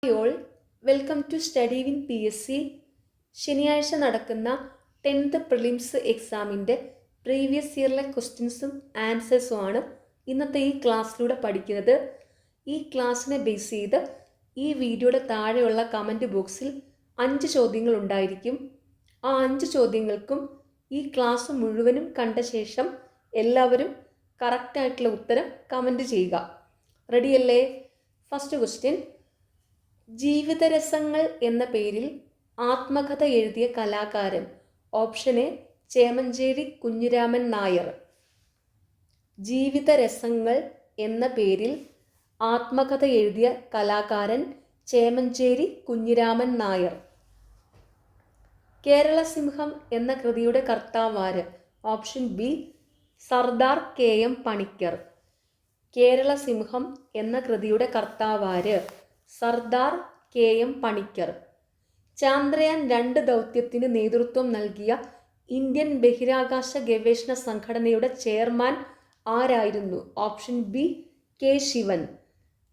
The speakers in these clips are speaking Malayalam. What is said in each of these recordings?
Hi all, welcome to study win PSC. ശനിയാഴ്ച നടക്കുന്ന 10th പ്രിലിംസ് എക്സാമിൻ്റെ പ്രീവിയസ് ഇയറിലെ ക്വസ്റ്റ്യൻസും ആൻസേഴ്സുമാണ് ഇന്നത്തെ ഈ ക്ലാസ്സിലൂടെ പഠിക്കുന്നത്. ഈ ക്ലാസ്സിനെ ബേസ് ചെയ്ത് ഈ വീഡിയോയുടെ താഴെയുള്ള കമൻറ്റ് ബോക്സിൽ 5 ചോദ്യങ്ങൾ ഉണ്ടായിരിക്കും. ആ 5 ചോദ്യങ്ങൾക്കും ഈ ക്ലാസ് മുഴുവനും കണ്ട ശേഷം എല്ലാവരും കറക്റ്റായിട്ടുള്ള ഉത്തരം കമൻറ്റ് ചെയ്യുക. റെഡിയല്ലേ? ഫസ്റ്റ് ക്വസ്റ്റ്യൻ, ജീവിതരസങ്ങൾ എന്ന പേരിൽ ആത്മകഥ എഴുതിയ കലാകാരൻ. Option A Chemancheri Kunhiraman Nair. ജീവിതരസങ്ങൾ എന്ന പേരിൽ ആത്മകഥ എഴുതിയ കലാകാരൻ ചേമഞ്ചേരി കുഞ്ഞിരാമൻ നായർ. കേരളസിംഹം എന്ന കൃതിയുടെ കർത്താവാര്? Option B Sardar KM Panikkar. Keralasimham എന്ന കൃതിയുടെ കർത്താവാര്? സർദാർ KM പണിക്കർ. ചാന്ദ്രയാൻ 2 ദൗത്യത്തിന് നേതൃത്വം നൽകിയ ഇന്ത്യൻ ബഹിരാകാശ ഗവേഷണ സംഘടനയുടെ ചെയർമാൻ ആരായിരുന്നു? Option B K Sivan.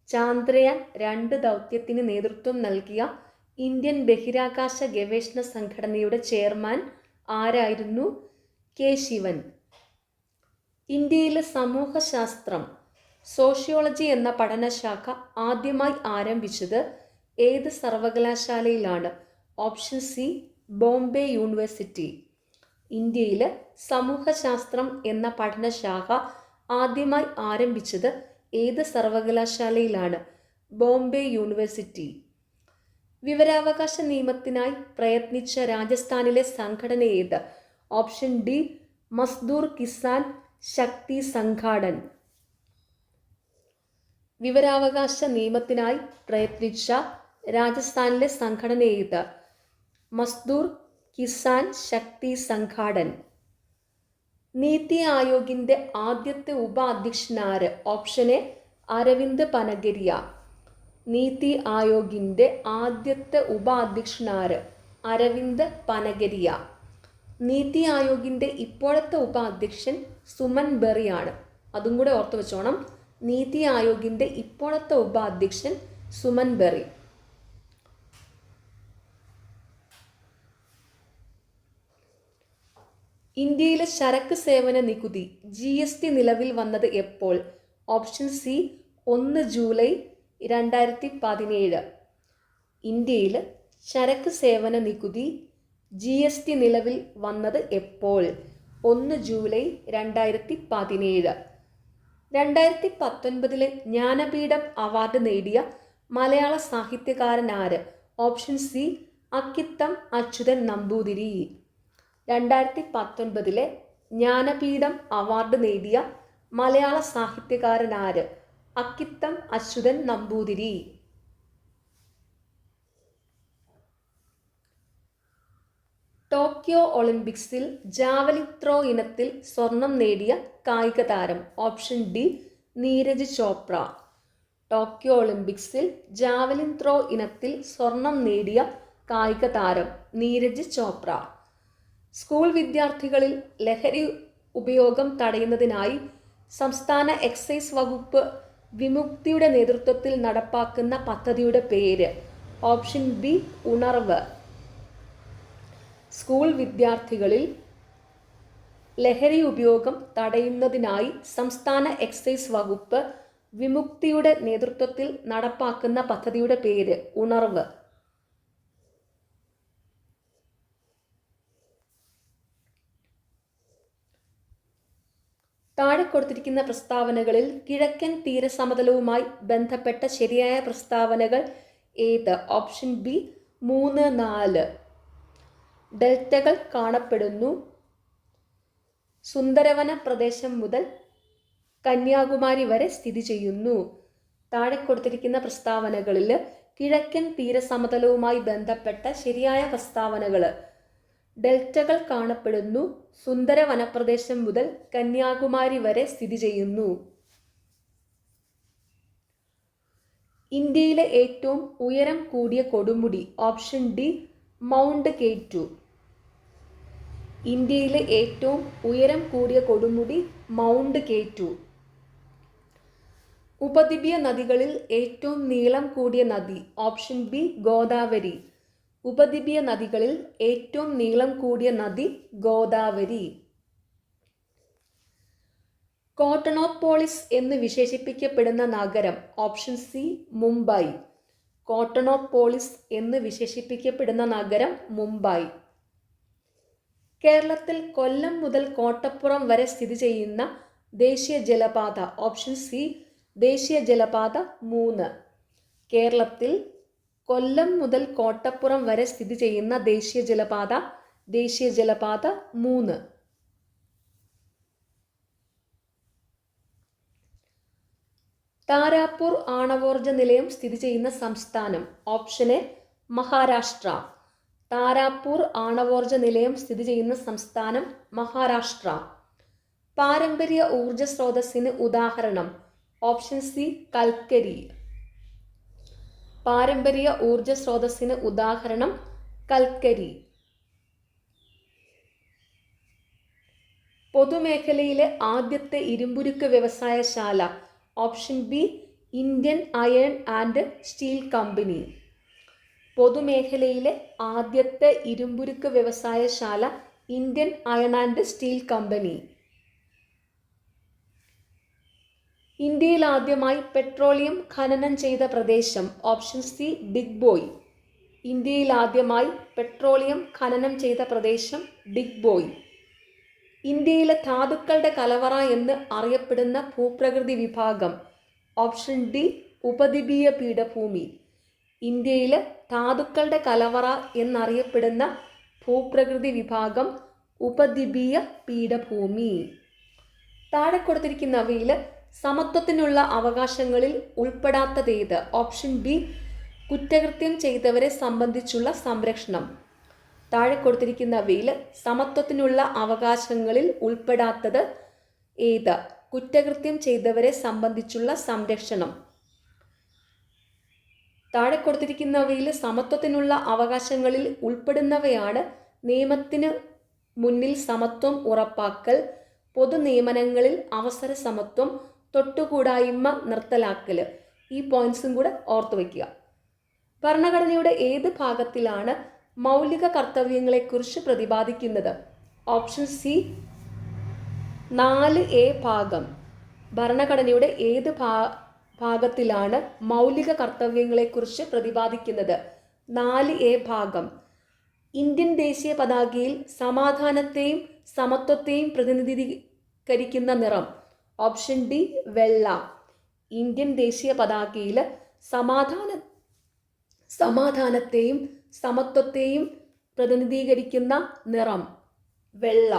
Chandrayaan 2 ദൗത്യത്തിന് നേതൃത്വം നൽകിയ ഇന്ത്യൻ ബഹിരാകാശ ഗവേഷണ സംഘടനയുടെ ചെയർമാൻ ആരായിരുന്നു? K ശിവൻ. ഇന്ത്യയിലെ സമൂഹശാസ്ത്രം, സോഷ്യോളജി എന്ന പഠനശാഖ ആദ്യമായി ആരംഭിച്ചത് ഏത് സർവകലാശാലയിലാണ്? Option C Bombay university. ഇന്ത്യയിൽ സമൂഹശാസ്ത്രം എന്ന പഠനശാഖ ആദ്യമായി ആരംഭിച്ചത് ഏത് സർവകലാശാലയിലാണ്? ബോംബെ യൂണിവേഴ്സിറ്റി. വിവരാവകാശ നിയമത്തിനായി പ്രയത്നിച്ച രാജസ്ഥാനിലെ സംഘടന ഏത്? ഓപ്ഷൻ ഡി മസ്ദൂർ കിസാൻ ശക്തി സംഘാടൻ. വിവരാവകാശ നിയമത്തിനായി പ്രയത്നിച്ച രാജസ്ഥാനിലെ സംഘടന ഏത്? മസ്ദൂർ കിസാൻ ശക്തി സംഘാടൻ. നീതി ആയോഗിൻ്റെ ആദ്യത്തെ ഉപാധ്യക്ഷനാര്? Option A Arvind Panagariya. നീതി ആയോഗിൻ്റെ ആദ്യത്തെ ഉപാധ്യക്ഷനാര്? അരവിന്ദ് പനഗരിയ. നീതി ആയോഗിൻ്റെ ഇപ്പോഴത്തെ ഉപാധ്യക്ഷൻ സുമൻ ബെറിയാണ്. അതും കൂടെ ഓർത്തു വെച്ചോണം. നീതി ആയോഗിൻ്റെ ഇപ്പോഴത്തെ ഉപാധ്യക്ഷൻ സുമൻ ബെറി. ഇന്ത്യയിലെ ചരക്ക് സേവന നികുതി GST നിലവിൽ വന്നത് എപ്പോൾ? Option C 1 July 2017. ഇന്ത്യയിൽ ചരക്ക് സേവന നികുതി GST നിലവിൽ വന്നത് എപ്പോൾ? 1 ജൂലൈ 2017. 2019 ജ്ഞാനപീഠം അവാർഡ് നേടിയ മലയാള സാഹിത്യകാരനാര്? Option C Akkitham Achuthan Namboothiri. 2019 Jnanpith award നേടിയ മലയാള സാഹിത്യകാരനാര്? അക്കിത്തം അച്യുതൻ നമ്പൂതിരി. ടോക്കിയോ ഒളിമ്പിക്സിൽ ജാവലിൻ ത്രോ ഇനത്തിൽ സ്വർണം നേടിയ കായിക താരം? Option D Neeraj Chopra. Tokyo ഒളിമ്പിക്സിൽ ജാവലിൻ ത്രോ ഇനത്തിൽ സ്വർണം നേടിയ കായിക താരം നീരജ് ചോപ്ര. സ്കൂൾ വിദ്യാർത്ഥികളിൽ ലഹരി ഉപയോഗം തടയുന്നതിനായി സംസ്ഥാന എക്സൈസ് വകുപ്പ് വിമുക്തിയുടെ നേതൃത്വത്തിൽ നടപ്പാക്കുന്ന പദ്ധതിയുടെ പേര്? ഓപ്ഷൻ ബി ഉണർവ്. സ്കൂൾ വിദ്യാർത്ഥികളിൽ ലഹരി ഉപയോഗം തടയുന്നതിനായി സംസ്ഥാന എക്സൈസ് വകുപ്പ് വിമുക്തിയുടെ നേതൃത്വത്തിൽ നടപ്പാക്കുന്ന പദ്ധതിയുടെ പേര്? ഉണർവ്. താഴെ കൊടുത്തിരിക്കുന്ന പ്രസ്താവനകളിൽ കിഴക്കൻ തീരസമതലവുമായി ബന്ധപ്പെട്ട ശരിയായ പ്രസ്താവനകൾ ഏത്? Option B 3, 4. ഡെൽറ്റകൾ കാണപ്പെടുന്നു. സുന്ദരവന പ്രദേശം മുതൽ കന്യാകുമാരി വരെ സ്ഥിതി ചെയ്യുന്നു. താഴെ കൊടുത്തിരിക്കുന്ന പ്രസ്താവനകളിൽ കിഴക്കൻ തീരസമതലവുമായി ബന്ധപ്പെട്ട ശരിയായ പ്രസ്താവനകൾ: ഡെൽറ്റകൾ കാണപ്പെടുന്നു. സുന്ദര വനപ്രദേശം മുതൽ കന്യാകുമാരി വരെ സ്ഥിതി ചെയ്യുന്നു. ഇന്ത്യയിലെ ഏറ്റവും ഉയരം കൂടിയ കൊടുമുടി? Option D mount K2. ഇന്ത്യയിലെ ഏറ്റവും ഉയരം കൂടിയ കൊടുമുടി മൗണ്ട് K2. ഉപദ്വീപീയ നദികളിൽ ഏറ്റവും നീളം കൂടിയ നദി. Option B Godavari. ഉപദ്വീപീയ നദികളിൽ ഏറ്റവും നീളം കൂടിയ നദി ഗോദാവരി. കോട്ടണോപോളിസ് എന്ന് വിശേഷിപ്പിക്കപ്പെടുന്ന നഗരം. Option C Mumbai. കോട്ടണോപോളിസ് എന്ന് വിശേഷിപ്പിക്കപ്പെടുന്ന നഗരം മുംബൈ. കേരളത്തിൽ കൊല്ലം മുതൽ കോട്ടപ്പുറം വരെ സ്ഥിതി ചെയ്യുന്ന ദേശീയ ജലപാത. ഓപ്ഷൻ സി ദേശീയ ജലപാത 3. കേരളത്തിൽ കൊല്ലം മുതൽ കോട്ടപ്പുറം വരെ സ്ഥിതി ചെയ്യുന്ന ദേശീയ ജലപാത 3. താരാപൂർ ആണവോർജ നിലയം സ്ഥിതി ചെയ്യുന്ന സംസ്ഥാനം. Option A Maharashtra. താരാപൂർ ആണവോർജ നിലയം സ്ഥിതി ചെയ്യുന്ന സംസ്ഥാനം മഹാരാഷ്ട്ര. പാരമ്പര്യ ഊർജ സ്രോതസ്സിന് ഉദാഹരണം. ഓപ്ഷൻ സി കൽക്കരി. പാരമ്പര്യ ഊർജ സ്രോതസ്സിന് ഉദാഹരണം കൽക്കരി. പൊതുമേഖലയിലെ ആദ്യത്തെ ഇരുമ്പുരുക്ക് വ്യവസായശാല. Option B Indian iron and steel company. പൊതുമേഖലയിലെ ആദ്യത്തെ ഇരുമ്പുരുക്ക് വ്യവസായശാല Indian iron and steel company. ഇന്ത്യയിൽ ആദ്യമായി പെട്രോളിയം ഖനനം ചെയ്ത പ്രദേശം. Option C Digboi. ഇന്ത്യയിൽ ആദ്യമായി പെട്രോളിയം ഖനനം ചെയ്ത പ്രദേശം ഡിഗ്ബോയ്. ഇന്ത്യയിലെ ധാതുക്കളുടെ കലവറ എന്ന് അറിയപ്പെടുന്ന ഭൂപ്രകൃതി വിഭാഗം. ഓപ്ഷൻ ഡി ഉപദ്വീപീയ പീഠഭൂമി. ഇന്ത്യയിലെ ധാതുക്കളുടെ കലവറ എന്നറിയപ്പെടുന്ന ഭൂപ്രകൃതി വിഭാഗം ഉപദ്വീപീയ പീഠഭൂമി. താഴെ കൊടുത്തിരിക്കുന്നവയിൽ സമത്വത്തിനുള്ള അവകാശങ്ങളിൽ ഉൾപ്പെടാത്തതേത്? ഓപ്ഷൻ ബി കുറ്റകൃത്യം ചെയ്തവരെ സംബന്ധിച്ചുള്ള സംരക്ഷണം. താഴെ കൊടുത്തിരിക്കുന്നവയിൽ സമത്വത്തിനുള്ള അവകാശങ്ങളിൽ ഉൾപ്പെടാത്തത് ഏത്? കുറ്റകൃത്യം ചെയ്തവരെ സംബന്ധിച്ചുള്ള സംരക്ഷണം. താഴെ കൊടുത്തിരിക്കുന്നവയിൽ സമത്വത്തിനുള്ള അവകാശങ്ങളിൽ ഉൾപ്പെടുന്നവയാണ് നിയമത്തിന് മുന്നിൽ സമത്വം ഉറപ്പാക്കൽ, പൊതു നിയമനങ്ങളിൽ അവസര സമത്വം, തൊട്ടുകൂടായ്മ നിർത്തലാക്കൽ. ഈ പോയിന്റ്സും കൂടെ ഓർത്തു വയ്ക്കുക. ഭരണഘടനയുടെ ഏത് ഭാഗത്തിലാണ് മൗലിക കർത്തവ്യങ്ങളെക്കുറിച്ച് പ്രതിപാദിക്കുന്നത്? ഓപ്ഷൻ സി 4A ഭാഗം. ഭരണഘടനയുടെ ഏത് ഭാഗത്തിലാണ് മൗലിക കർത്തവ്യങ്ങളെക്കുറിച്ച് പ്രതിപാദിക്കുന്നത്? 4A ഭാഗം. ഇന്ത്യൻ ദേശീയ പതാകയിൽ സമാധാനത്തെയും സമത്വത്തെയും പ്രതിനിധീകരിക്കുന്ന നിറം. ഓപ്ഷൻ ഡി വെള്ള. ഇന്ത്യൻ ദേശീയ പതാകയിൽ സമാധാനത്തെയും സമത്വത്തെയും പ്രതിനിധീകരിക്കുന്ന നിറം വെള്ള.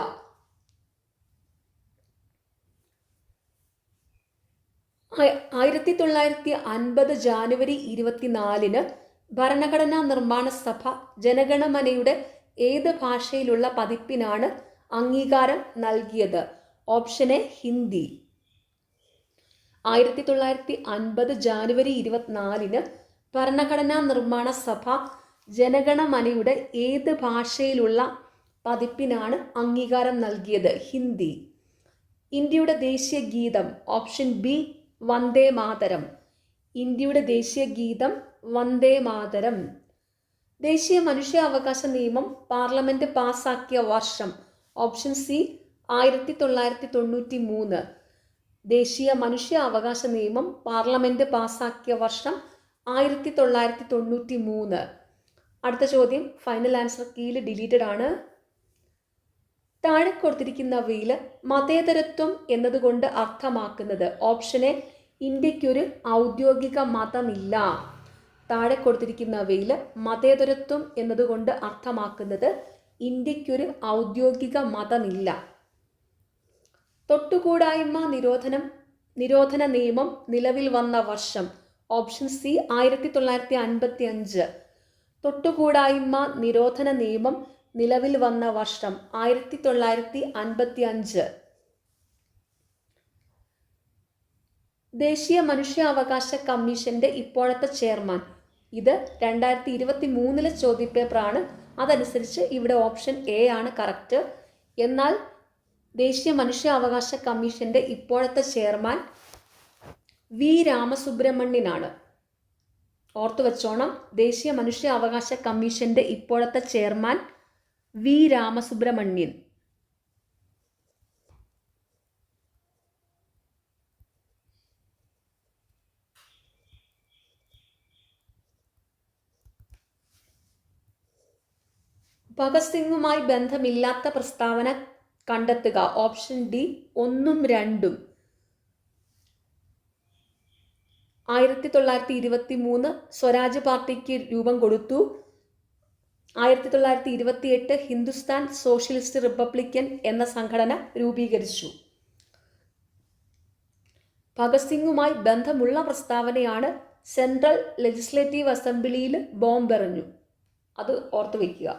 ആയിരത്തി 1950 ജാനുവരി 24 ഭരണഘടനാ നിർമ്മാണ സഭ ജനഗണമനയുടെ ഏത് ഭാഷയിലുള്ള പതിപ്പിനാണ് അംഗീകാരം നൽകിയത്? Option A Hindi. 1950 ജാനുവരി 24 ഭരണഘടനാ നിർമ്മാണ സഭ ജനഗണമനയുടെ ഏത് ഭാഷയിലുള്ള പതിപ്പിനാണ് അംഗീകാരം നൽകിയത്? ഹിന്ദി. ഇന്ത്യയുടെ ദേശീയ ഗീതം. Option B Vande Mataram. ഇന്ത്യയുടെ ദേശീയ ഗീതം വന്ദേ മാതരം. ദേശീയ മനുഷ്യാവകാശ നിയമം പാർലമെന്റ് പാസാക്കിയ വർഷം. Option C 1993. ദേശീയ മനുഷ്യാവകാശ നിയമം പാർലമെന്റ് പാസാക്കിയ വർഷം 1993. അടുത്ത ചോദ്യം ഫൈനൽ ആൻസർ കീയിൽ ഡിലീറ്റഡ് ആണ്. താഴെ കൊടുത്തിരിക്കുന്നവയിൽ മതേതരത്വം എന്നതുകൊണ്ട് അർത്ഥമാക്കുന്നത്? ഓപ്ഷൻ എ ഇന്ത്യക്കൊരു ഔദ്യോഗിക മതമില്ല. താഴെ കൊടുത്തിരിക്കുന്നവയിൽ മതേതരത്വം എന്നതുകൊണ്ട് അർത്ഥമാക്കുന്നത് ഇന്ത്യക്കൊരു ഔദ്യോഗിക മതമില്ല. തൊട്ടുകൂടായ്മ നിരോധന നിയമം നിലവിൽ വന്ന വർഷം. Option C 1955. തൊട്ടുകൂടായ്മ നിരോധന നിയമം നിലവിൽ വന്ന വർഷം 1955. ദേശീയ മനുഷ്യാവകാശ കമ്മീഷന്റെ ഇപ്പോഴത്തെ ചെയർമാൻ. ഇത് 2023 ചോദ്യപേപ്പറാണ്. അതനുസരിച്ച് ഇവിടെ ഓപ്ഷൻ എ ആണ് കറക്റ്റ്. എന്നാൽ ദേശീയ മനുഷ്യാവകാശ കമ്മീഷന്റെ ഇപ്പോഴത്തെ ചെയർമാൻ വി രാമസുബ്രഹ്മണ്യനാണ്. ഓർത്തു വെച്ചോണം, ദേശീയ മനുഷ്യാവകാശ കമ്മീഷന്റെ ഇപ്പോഴത്തെ ചെയർമാൻ വി രാമസുബ്രഹ്മണ്യൻ. ഭഗത് സിംഗുമായി ബന്ധമില്ലാത്ത പ്രസ്താവന കണ്ടെത്തുക. ഓപ്ഷൻ ഡി 1 ഉം 2 ഉം. 1923 സ്വരാജ് പാർട്ടിക്ക് രൂപം കൊടുത്തു. 1928 ഹിന്ദുസ്ഥാൻ സോഷ്യലിസ്റ്റ് റിപ്പബ്ലിക്കൻ എന്ന സംഘടന രൂപീകരിച്ചു. ഭഗത് സിംഗുമായി ബന്ധമുള്ള പ്രസ്താവനയാണ് സെൻട്രൽ ലെജിസ്ലേറ്റീവ് അസംബ്ലിയിൽ ബോംബെറിഞ്ഞു. അത് ഓർത്തു വയ്ക്കുക.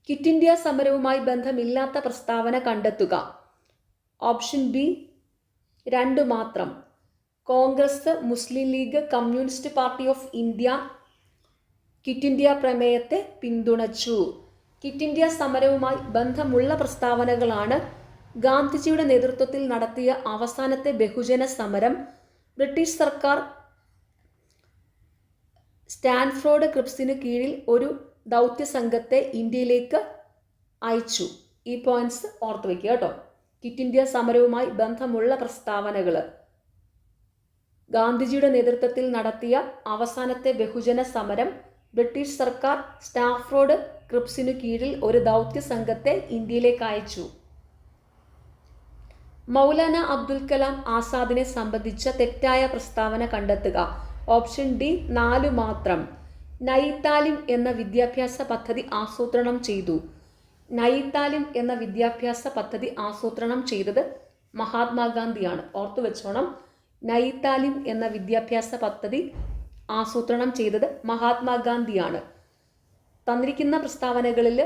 ക്വിറ്റ് ഇന്ത്യ സമരവുമായി ബന്ധമില്ലാത്ത പ്രസ്താവന കണ്ടെത്തുക. ഓപ്ഷൻ ബി 2 മാത്രം. Congress, Muslim League, Communist Party of India Quit India പ്രമേയത്തെ പിന്തുണച്ചു. ക്വിറ്റ് ഇന്ത്യ സമരവുമായി ബന്ധമുള്ള പ്രസ്താവനകളാണ് ഗാന്ധിജിയുടെ നേതൃത്വത്തിൽ നടത്തിയ അവസാനത്തെ ബഹുജന സമരം. ബ്രിട്ടീഷ് സർക്കാർ സ്റ്റാൻഫോർഡ് ക്രിപ്സിന് കീഴിൽ ഒരു ദൗത്യ സംഘത്തെ ഇന്ത്യയിലേക്ക് അയച്ചു. ഈ പോയിന്റ്സ് ഓർത്തു വയ്ക്കുക കേട്ടോ. ക്വിറ്റ് ഇന്ത്യ സമരവുമായി ബന്ധമുള്ള പ്രസ്താവനകൾ: ഗാന്ധിജിയുടെ നേതൃത്വത്തിൽ നടത്തിയ അവസാനത്തെ ബഹുജന സമരം, ബ്രിട്ടീഷ് സർക്കാർ സ്റ്റാൻഫോർഡ് ക്രിപ്സിനു കീഴിൽ ഒരു ദൗത്യ സംഘത്തെ ഇന്ത്യയിലേക്ക് അയച്ചു. മൗലാന അബ്ദുൽ കലാം ആസാദിനെ സംബന്ധിച്ച തെറ്റായ പ്രസ്താവന കണ്ടെത്തുക. ഓപ്ഷൻ ഡി 4 മാത്രം. നയി താലിം എന്ന വിദ്യാഭ്യാസ പദ്ധതി ആസൂത്രണം ചെയ്തു. നയി താലിം എന്ന വിദ്യാഭ്യാസ പദ്ധതി ആസൂത്രണം ചെയ്തത് മഹാത്മാഗാന്ധിയാണ്. ഓർത്തു വെച്ചോണം, നയി താലിം എന്ന വിദ്യാഭ്യാസ പദ്ധതി ആസൂത്രണം ചെയ്തത് മഹാത്മാഗാന്ധിയാണ്. തന്നിരിക്കുന്ന പ്രസ്താവനകളിൽ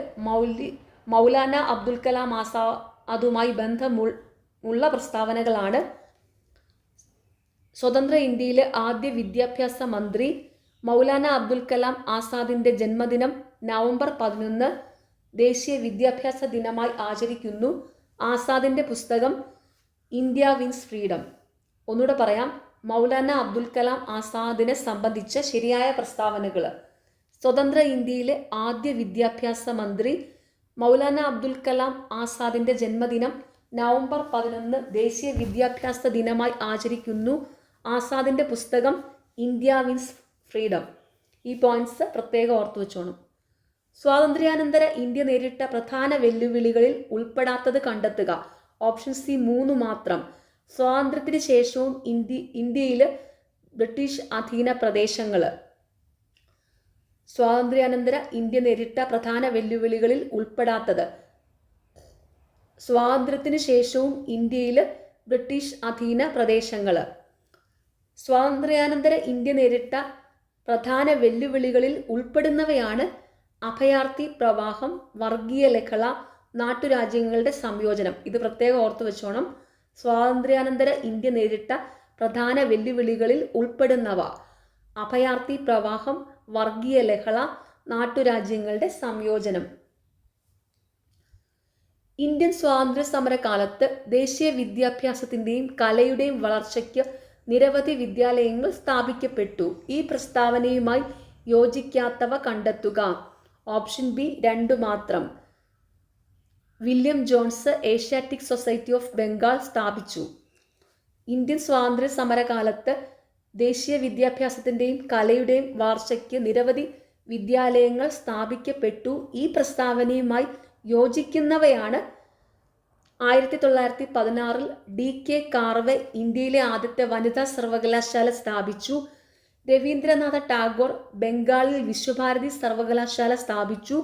മൗലാന അബ്ദുൽ കലാം ആസാദുമായി ബന്ധമുള്ള പ്രസ്താവനകളാണ്: സ്വതന്ത്ര ഇന്ത്യയിലെ ആദ്യ വിദ്യാഭ്യാസ മന്ത്രി മൗലാന അബ്ദുൽ കലാം ആസാദിന്റെ ജന്മദിനം നവംബർ 11 ദേശീയ വിദ്യാഭ്യാസ ദിനമായി ആചരിക്കുന്നു. ആസാദിന്റെ പുസ്തകം ഇന്ത്യ വിൻസ് ഫ്രീഡം. ഒന്നുകൂടെ പറയാം, മൗലാന അബ്ദുൽ കലാം ആസാദിനെ സംബന്ധിച്ച ശരിയായ പ്രസ്താവനകൾ: സ്വതന്ത്ര ഇന്ത്യയിലെ ആദ്യ വിദ്യാഭ്യാസ മന്ത്രി മൗലാന അബ്ദുൽ കലാം ആസാദിന്റെ ജന്മദിനം നവംബർ 11 ദേശീയ വിദ്യാഭ്യാസ ദിനമായി ആചരിക്കുന്നു. ആസാദിന്റെ പുസ്തകം ഇന്ത്യ വിൻസ് ഫ്രീഡം. ഈ പോയിന്റ്സ് പ്രത്യേകം ഓർത്തു വെച്ചോണം. സ്വാതന്ത്ര്യാനന്തര ഇന്ത്യ നേരിട്ട പ്രധാന വെല്ലുവിളികളിൽ ഉൾപ്പെടാത്തത് കണ്ടെത്തുക. ഓപ്ഷൻ സി 3 മാത്രം. സ്വാതന്ത്ര്യത്തിന് ശേഷവും ഇന്ത്യയിൽ ബ്രിട്ടീഷ് അധീന പ്രദേശങ്ങൾ. സ്വാതന്ത്ര്യാനന്തര ഇന്ത്യ നേരിട്ട പ്രധാന വെല്ലുവിളികളിൽ ഉൾപ്പെടാത്തത്: സ്വാതന്ത്ര്യത്തിന് ശേഷവും ഇന്ത്യയിൽ ബ്രിട്ടീഷ് അധീന പ്രദേശങ്ങൾ. സ്വാതന്ത്ര്യാനന്തര ഇന്ത്യ നേരിട്ട പ്രധാന വെല്ലുവിളികളിൽ ഉൾപ്പെടുന്നവയാണ് അഭയാർത്ഥി പ്രവാഹം, വർഗീയ ലഹള, നാട്ടുരാജ്യങ്ങളുടെ സംയോജനം. ഇത് പ്രത്യേകം ഓർത്തു വെച്ചോണം. സ്വാതന്ത്ര്യാനന്തര ഇന്ത്യ നേരിട്ട പ്രധാന വെല്ലുവിളികളിൽ ഉൾപ്പെടുന്നവ: അഭയാർത്ഥി പ്രവാഹം, വർഗീയ ലഹള, നാട്ടുരാജ്യങ്ങളുടെ സംയോജനം. ഇന്ത്യൻ സ്വാതന്ത്ര്യ സമര കാലത്ത് ദേശീയ വിദ്യാഭ്യാസത്തിൻ്റെയും കലയുടെയും വളർച്ചയ്ക്ക് നിരവധി വിദ്യാലയങ്ങൾ സ്ഥാപിക്കപ്പെട്ടു. ഈ പ്രസ്താവനയുമായി യോജിക്കാത്തവ കണ്ടെത്തുക. ഓപ്ഷൻ ബി 2 മാത്രം. William Jones Asiatic society of Bengal സ്ഥാപിച്ചു. ഇന്ത്യൻ സ്വാതന്ത്ര്യ സമരകാലത്ത് ദേശീയ വിദ്യാഭ്യാസത്തിൻ്റെയും കലയുടെയും വളർച്ചയ്ക്ക് നിരവധി വിദ്യാലയങ്ങൾ സ്ഥാപിക്കപ്പെട്ടു. ഈ പ്രസ്താവനയുമായി യോജിക്കുന്നവയാണ് 1916 DK കാർവെ ഇന്ത്യയിലെ ആദ്യത്തെ വനിതാ സർവകലാശാല സ്ഥാപിച്ചു. രവീന്ദ്രനാഥ ടാഗോർ ബംഗാളിൽ വിശ്വഭാരതി സർവകലാശാല സ്ഥാപിച്ചു.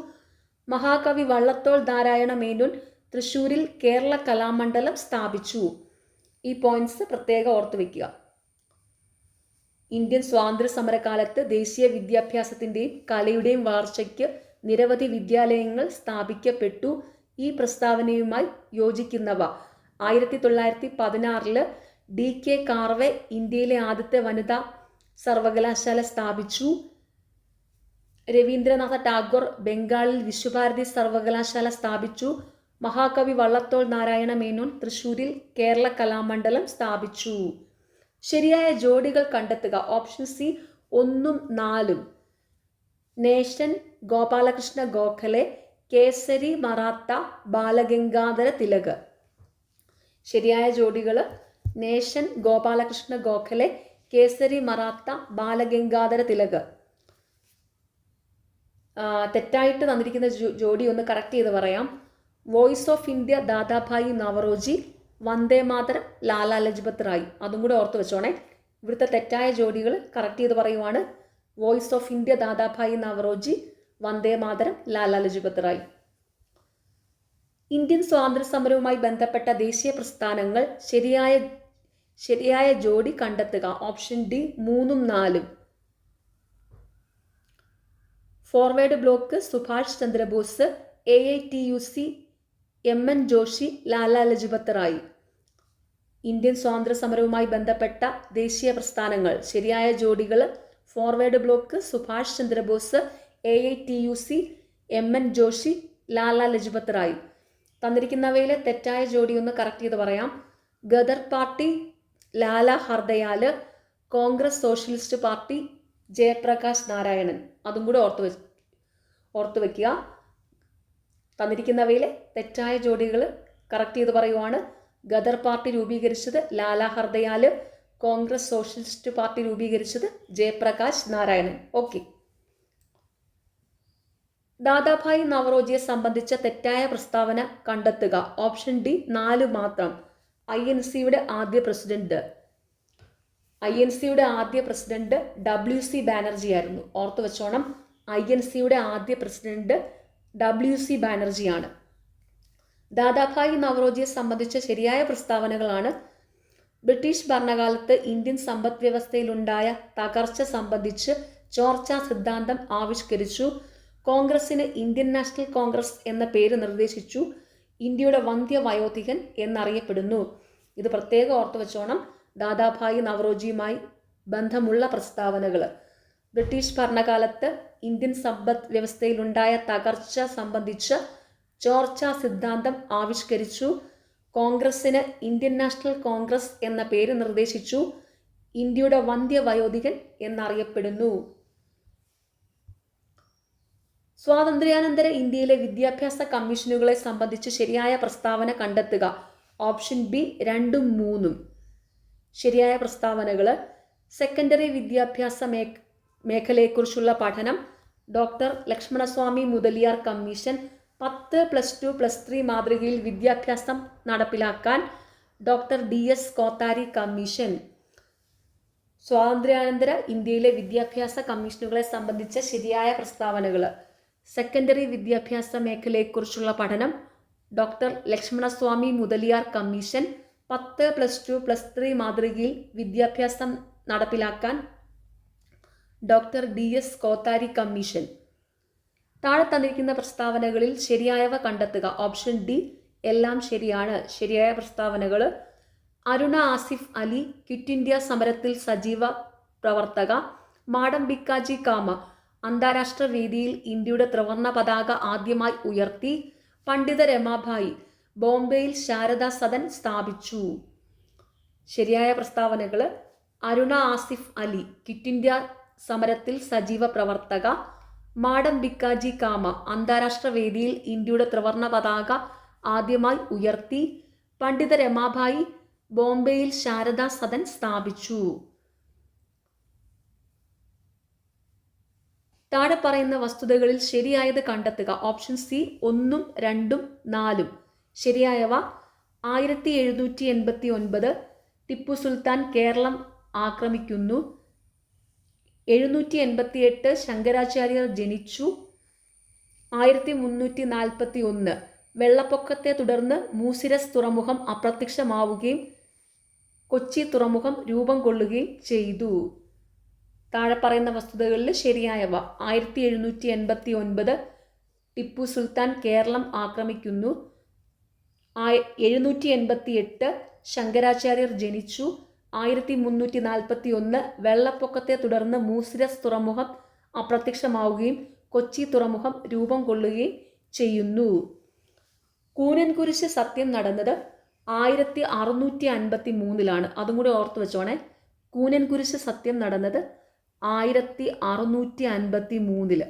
മഹാകവി വള്ളത്തോൾ നാരായണ മേനോൻ തൃശ്ശൂരിൽ കേരള കലാമണ്ഡലം സ്ഥാപിച്ചു. ഈ പോയിന്റ്സ് പ്രത്യേകം ഓർത്തു വയ്ക്കുക. ഇന്ത്യൻ സ്വാതന്ത്ര്യ സമരകാലത്ത് ദേശീയ വിദ്യാഭ്യാസത്തിൻ്റെയും കലയുടെയും വളർച്ചയ്ക്ക് നിരവധി വിദ്യാലയങ്ങൾ സ്ഥാപിക്കപ്പെട്ടു. ഈ പ്രസ്താവനയുമായി യോജിക്കുന്നവ: 1916 DK കാർവെ ഇന്ത്യയിലെ ആദ്യത്തെ വനിതാ സർവകലാശാല സ്ഥാപിച്ചു. രവീന്ദ്രനാഥ ടാഗോർ ബംഗാളിൽ വിശ്വഭാരതി സർവകലാശാല സ്ഥാപിച്ചു. മഹാകവി വള്ളത്തോൾ നാരായണ മേനോൻ തൃശ്ശൂരിൽ കേരള കലാമണ്ഡലം സ്ഥാപിച്ചു? ശരിയായ ജോഡികൾ കണ്ടെത്തുക. ഓപ്ഷൻ സി 1ഉം 4ഉം. നേഷൻ ഗോപാലകൃഷ്ണ ഗോഖലെ, കേസരി മറാത്ത ബാലഗംഗാധര തിലക്. ശരിയായ ജോഡികൾ നേഷൻ ഗോപാലകൃഷ്ണ ഗോഖലെ, കേസരി മറാത്ത ബാലഗംഗാധര തിലക്. തെറ്റായിട്ട് തന്നിരിക്കുന്ന ജോഡി ഒന്ന് കറക്റ്റ് ചെയ്ത് പറയാം. Voice of India Dadabhai Naoroji, Vande Mataram Lala Lajpat Rai. അതും കൂടെ ഓർത്ത് വെച്ചോണേ. ഇവിടുത്തെ തെറ്റായ ജോഡികൾ കറക്റ്റ് ചെയ്ത് പറയുവാണ്. Voice of India Dadabhai Naoroji, Vande Mataram Lala Lajpat Rai. Indian സ്വാതന്ത്ര്യ സമരവുമായി ബന്ധപ്പെട്ട ദേശീയ പ്രസ്ഥാനങ്ങൾ ശരിയായ ജോഡി കണ്ടെത്തുക. ഓപ്ഷൻ ഡി 3ഉം 4ഉം. Forward Bloc Subhash Chandrabose, AITUC MN Joshi, Lala Lajpat Rai. Indian സ്വാതന്ത്ര്യ സമരവുമായി ബന്ധപ്പെട്ട ദേശീയ പ്രസ്ഥാനങ്ങൾ ശരിയായ ജോഡികൾ Forward Bloc Subhash Chandrabose, AITUC MN Joshi, Lala Lajpat Rai. തന്നിരിക്കുന്നവയിലെ തെറ്റായ ജോഡി ഒന്ന് കറക്റ്റ് ചെയ്ത് പറയാം. Ghadar Party Lala Hardayal, Congress Socialist Party Jayaprakash Narayanan. അതും കൂടെ ഓർത്തു വയ്ക്കുക. തന്നിരിക്കുന്നവയിലെ തെറ്റായ ജോഡികൾ കറക്റ്റ് ചെയ്ത് പറയുവാണ്. ഗദർ പാർട്ടി രൂപീകരിച്ചത് ലാലാ ഹർദയാല്, കോൺഗ്രസ് സോഷ്യലിസ്റ്റ് പാർട്ടി രൂപീകരിച്ചത് ജയപ്രകാശ് നാരായണൻ. ഓക്കെ. ദാദാഭായി നവറോജിയെ സംബന്ധിച്ച തെറ്റായ പ്രസ്താവന കണ്ടെത്തുക. ഓപ്ഷൻ ഡി 4 മാത്രം. INCയുടെ ആദ്യ പ്രസിഡന്റ് WC ബാനർജി ആയിരുന്നു. ഓർത്തു വെച്ചോണം. INCയുടെ ആദ്യ പ്രസിഡന്റ് WC ബാനർജിയാണ്. ദാദാഭായി നവറോജിയെ സംബന്ധിച്ച ശരിയായ പ്രസ്താവനകളാണ്: ബ്രിട്ടീഷ് ഭരണകാലത്ത് ഇന്ത്യൻ സമ്പദ് വ്യവസ്ഥയിലുണ്ടായ തകർച്ച സംബന്ധിച്ച് ചോർച്ചാ സിദ്ധാന്തം ആവിഷ്കരിച്ചു. കോൺഗ്രസിന് ഇന്ത്യൻ നാഷണൽ കോൺഗ്രസ് എന്ന പേര് നിർദ്ദേശിച്ചു. ഇന്ത്യയുടെ വന്ധ്യവയോധികൻ എന്നറിയപ്പെടുന്നു. ഇത് പ്രത്യേകം ഓർത്തു വെച്ചോണം. ദാദാഭായി നവറോജിയുമായി ബന്ധമുള്ള പ്രസ്താവനകൾ: ബ്രിട്ടീഷ് ഭരണകാലത്ത് ഇന്ത്യൻ സമ്പദ് വ്യവസ്ഥയിലുണ്ടായ തകർച്ച സംബന്ധിച്ച് ചോർച്ചാ സിദ്ധാന്തം ആവിഷ്കരിച്ചു. കോൺഗ്രസിന് ഇന്ത്യൻ നാഷണൽ കോൺഗ്രസ് എന്ന പേര് നിർദ്ദേശിച്ചു. ഇന്ത്യയുടെ വന്ധ്യവയോധികൻ എന്നറിയപ്പെടുന്നു. സ്വാതന്ത്ര്യാനന്തര ഇന്ത്യയിലെ വിദ്യാഭ്യാസ കമ്മീഷനുകളെ സംബന്ധിച്ച് ശരിയായ പ്രസ്താവന കണ്ടെത്തുക. ഓപ്ഷൻ ബി 2ഉം 3ഉം. ശരിയായ പ്രസ്താവനകൾ: സെക്കൻഡറി വിദ്യാഭ്യാസ മേഖലയെക്കുറിച്ചുള്ള പഠനം ഡോക്ടർ ലക്ഷ്മണസ്വാമി മുതലിയാർ കമ്മീഷൻ, 10+2+3 മാതൃകയിൽ വിദ്യാഭ്യാസം നടപ്പിലാക്കാൻ ഡോക്ടർ DS കോത്താരി കമ്മീഷൻ. സ്വാതന്ത്ര്യാനന്തര ഇന്ത്യയിലെ വിദ്യാഭ്യാസ കമ്മീഷനുകളെ സംബന്ധിച്ച ശരിയായ പ്രസ്താവനകൾ: സെക്കൻഡറി വിദ്യാഭ്യാസ മേഖലയെക്കുറിച്ചുള്ള പഠനം ഡോക്ടർ ലക്ഷ്മണസ്വാമി മുതലിയാർ കമ്മീഷൻ, 10+2+3 മാതൃകയിൽ വിദ്യാഭ്യാസം നടപ്പിലാക്കാൻ ഡോക്ടർ DS കോത്താരി കമ്മീഷൻ. താഴെ തന്നിരിക്കുന്ന പ്രസ്താവനകളിൽ ശരിയായവ കണ്ടെത്തുക. ഓപ്ഷൻ ഡി എല്ലാം ശരിയാണ്. ശരിയായ പ്രസ്താവനകൾ: അരുണ ആസിഫ് അലി ക്വിറ്റ് ഇന്ത്യ സമരത്തിൽ സജീവ പ്രവർത്തക. മാഡം ഭിക്കാജി കാമ അന്താരാഷ്ട്ര വേദിയിൽ ഇന്ത്യയുടെ ത്രിവർണ്ണ പതാക ആദ്യമായി ഉയർത്തി. പണ്ഡിത രമാഭായി ബോംബെയിൽ ശാരദാ സദൻ സ്ഥാപിച്ചു. ശരിയായ പ്രസ്താവനകൾ: അരുണ ആസിഫ് അലി ക്വിറ്റ് ഇന്ത്യ സമരത്തിൽ സജീവ പ്രവർത്തക. മാഡം ഭിക്കാജി കാമ അന്താരാഷ്ട്ര വേദിയിൽ ഇന്ത്യയുടെ ത്രിവർണ്ണ പതാക ആദ്യമായി ഉയർത്തി. പണ്ഡിത രമാഭായി ബോംബെയിൽ ശാരദാ സദൻ സ്ഥാപിച്ചു. താഴെ പറയുന്ന വസ്തുതകളിൽ ശരിയായത് കണ്ടെത്തുക. ഓപ്ഷൻ സി 1ഉം 2ഉം 4ഉം. ശരിയായവ: 1789 ടിപ്പു സുൽത്താൻ കേരളം ആക്രമിക്കുന്നു. 788 ശങ്കരാചാര്യർ ജനിച്ചു. 1341 വെള്ളപ്പൊക്കത്തെ തുടർന്ന് മൂസിരസ് തുറമുഖം അപ്രത്യക്ഷമാവുകയും കൊച്ചി തുറമുഖം രൂപം കൊള്ളുകയും ചെയ്തു. താഴെ പറയുന്ന വസ്തുതകളിൽ ശരിയായവ: 1789 ടിപ്പു സുൽത്താൻ കേരളം ആക്രമിക്കുന്നു. 788 ശങ്കരാചാര്യർ ജനിച്ചു. 1341 വെള്ളപ്പൊക്കത്തെ തുടർന്ന് മൂസിരസ് തുറമുഖം അപ്രത്യക്ഷമാവുകയും കൊച്ചി തുറമുഖം രൂപം കൊള്ളുകയും ചെയ്യുന്നു. കൂനൻകുരിശ് സത്യം നടന്നത് 1653 അതും കൂടി ഓർത്ത് വെച്ചോണേ. കൂനൻകുരിശ് സത്യം നടന്നത് 1653.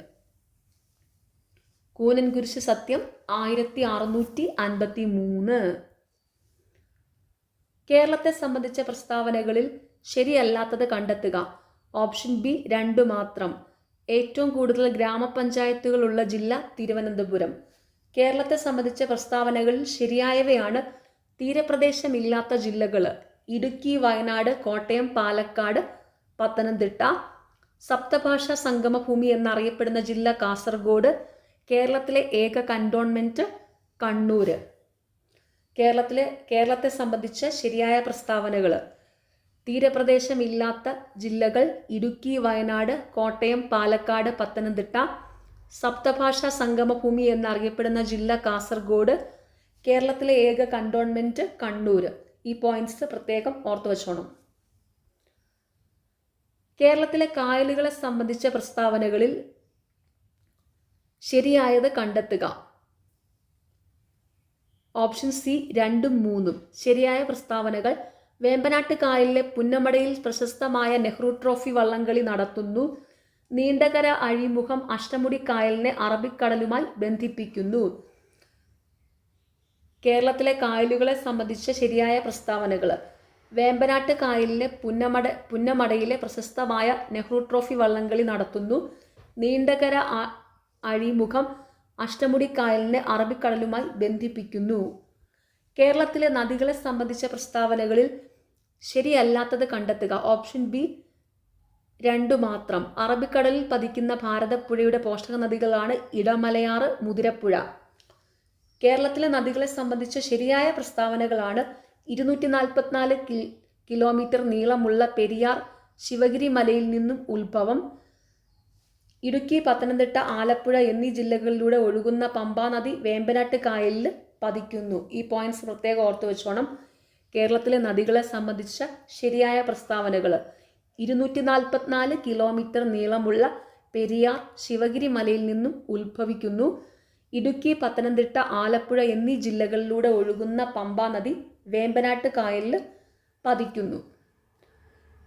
കൂനൻകുരിശ് സത്യം 1653. കേരളത്തെ സംബന്ധിച്ച പ്രസ്താവനകളിൽ ശരിയല്ലാത്തത് കണ്ടെത്തുക. ഓപ്ഷൻ ബി 2 മാത്രം. ഏറ്റവും കൂടുതൽ ഗ്രാമപഞ്ചായത്തുകളുള്ള ജില്ല തിരുവനന്തപുരം. കേരളത്തെ സംബന്ധിച്ച പ്രസ്താവനകളിൽ ശരിയായവയാണ് തീരപ്രദേശമില്ലാത്ത ജില്ലകൾ: ഇടുക്കി, വയനാട്, കോട്ടയം, പാലക്കാട്, പത്തനംതിട്ട. സപ്തഭാഷാ സംഗമഭൂമി എന്നറിയപ്പെടുന്ന ജില്ല കാസർഗോഡ്. കേരളത്തിലെ ഏക കന്റോൺമെന്റ് കണ്ണൂർ. കേരളത്തെ സംബന്ധിച്ച ശരിയായ പ്രസ്താവനകൾ: തീരപ്രദേശമില്ലാത്ത ജില്ലകൾ ഇടുക്കി, വയനാട്, കോട്ടയം, പാലക്കാട്, പത്തനംതിട്ട. സപ്തഭാഷാ സംഗമഭൂമി എന്നറിയപ്പെടുന്ന ജില്ല കാസർഗോഡ്. കേരളത്തിലെ ഏക കന്റോൺമെന്റ് കണ്ണൂർ. ഈ പോയിന്റ്സ് പ്രത്യേകം ഓർത്തു വച്ചോണം. കേരളത്തിലെ കായലുകളെ സംബന്ധിച്ച പ്രസ്താവനകളിൽ ശരിയായത് കണ്ടെത്തുക. ഓപ്ഷൻ സി 2ഉം 3ഉം. ശരിയായ പ്രസ്താവനകൾ: വേമ്പനാട്ട് കായലിലെ പുന്നമടയിൽ പ്രശസ്തമായ നെഹ്റു ട്രോഫി വള്ളംകളി നടത്തുന്നു. നീണ്ടകര അഴിമുഖം അഷ്ടമുടി കായലിനെ അറബിക്കടലുമായി ബന്ധിപ്പിക്കുന്നു. കേരളത്തിലെ കായലുകളെ സംബന്ധിച്ച ശരിയായ പ്രസ്താവനകൾ: വേമ്പനാട്ട് കായലിലെ പുന്നമടയിലെ പ്രശസ്തമായ നെഹ്റു ട്രോഫി വള്ളംകളി നടത്തുന്നു. നീണ്ടകര അഴിമുഖം അഷ്ടമുടി കായലിനെ അറബിക്കടലുമായി ബന്ധിപ്പിക്കുന്നു. കേരളത്തിലെ നദികളെ സംബന്ധിച്ച പ്രസ്താവനകളിൽ ശരിയല്ലാത്തത് കണ്ടെത്തുക. ഓപ്ഷൻ ബി 2 മാത്രം. അറബിക്കടലിൽ പതിക്കുന്ന ഭാരതപ്പുഴയുടെ പോഷക നദികളാണ് ഇടമലയാറ്, മുതിരപ്പുഴ. കേരളത്തിലെ നദികളെ സംബന്ധിച്ച ശരിയായ പ്രസ്താവനകളാണ്: 244 കിലോമീറ്റർ നീളമുള്ള പെരിയാർ ശിവഗിരി മലയിൽ നിന്നും ഉത്ഭവം. ഇടുക്കി, പത്തനംതിട്ട, ആലപ്പുഴ എന്നീ ജില്ലകളിലൂടെ ഒഴുകുന്ന പമ്പാ നദി വേമ്പനാട്ട് കായലിൽ പതിക്കുന്നു. ഈ പോയിന്റ്സ് പ്രത്യേകം ഓർത്തു വെച്ചോണം. കേരളത്തിലെ നദികളെ സംബന്ധിച്ച ശരിയായ പ്രസ്താവനകൾ: 244 കിലോമീറ്റർ നീളമുള്ള പെരിയാർ ശിവഗിരി മലയിൽ നിന്നും ഉത്ഭവിക്കുന്നു. ഇടുക്കി, പത്തനംതിട്ട, ആലപ്പുഴ എന്നീ ജില്ലകളിലൂടെ ഒഴുകുന്ന പമ്പാ നദി വേമ്പനാട്ട് കായലിൽ പതിക്കുന്നു.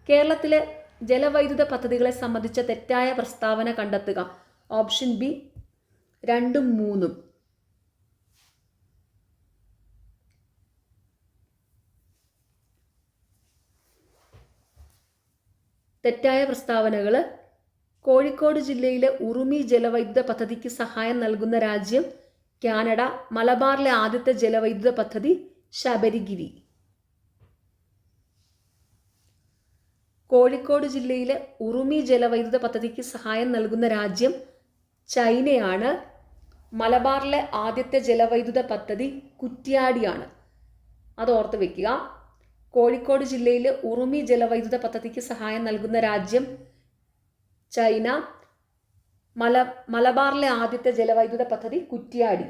കേരളത്തിലെ ജലവൈദ്യുത പദ്ധതികളെ സംബന്ധിച്ച തെറ്റായ പ്രസ്താവന കണ്ടെത്തുക. ഓപ്ഷൻ ബി 2ഉം 3ഉം. തെറ്റായ പ്രസ്താവനകൾ: കോഴിക്കോട് ജില്ലയിലെ ഉറുമി ജലവൈദ്യുത പദ്ധതിക്ക് സഹായം നൽകുന്ന രാജ്യം കാനഡ. മലബാറിലെ ആദ്യത്തെ ജലവൈദ്യുത പദ്ധതി ശബരിഗിരി. കോഴിക്കോട് ജില്ലയിലെ ഉറുമി ജലവൈദ്യുത പദ്ധതിക്ക് സഹായം നൽകുന്ന രാജ്യം ചൈനയാണ്. മലബാറിലെ ആദ്യത്തെ ജലവൈദ്യുത പദ്ധതി കുറ്റ്യാടിയാണ്. അത് ഓർത്ത് വെക്കുക. കോഴിക്കോട് ജില്ലയിലെ ഉറുമി ജലവൈദ്യുത പദ്ധതിക്ക് സഹായം നൽകുന്ന രാജ്യം ചൈന. മലബാറിലെ ആദ്യത്തെ ജലവൈദ്യുത പദ്ധതി കുറ്റ്യാടി.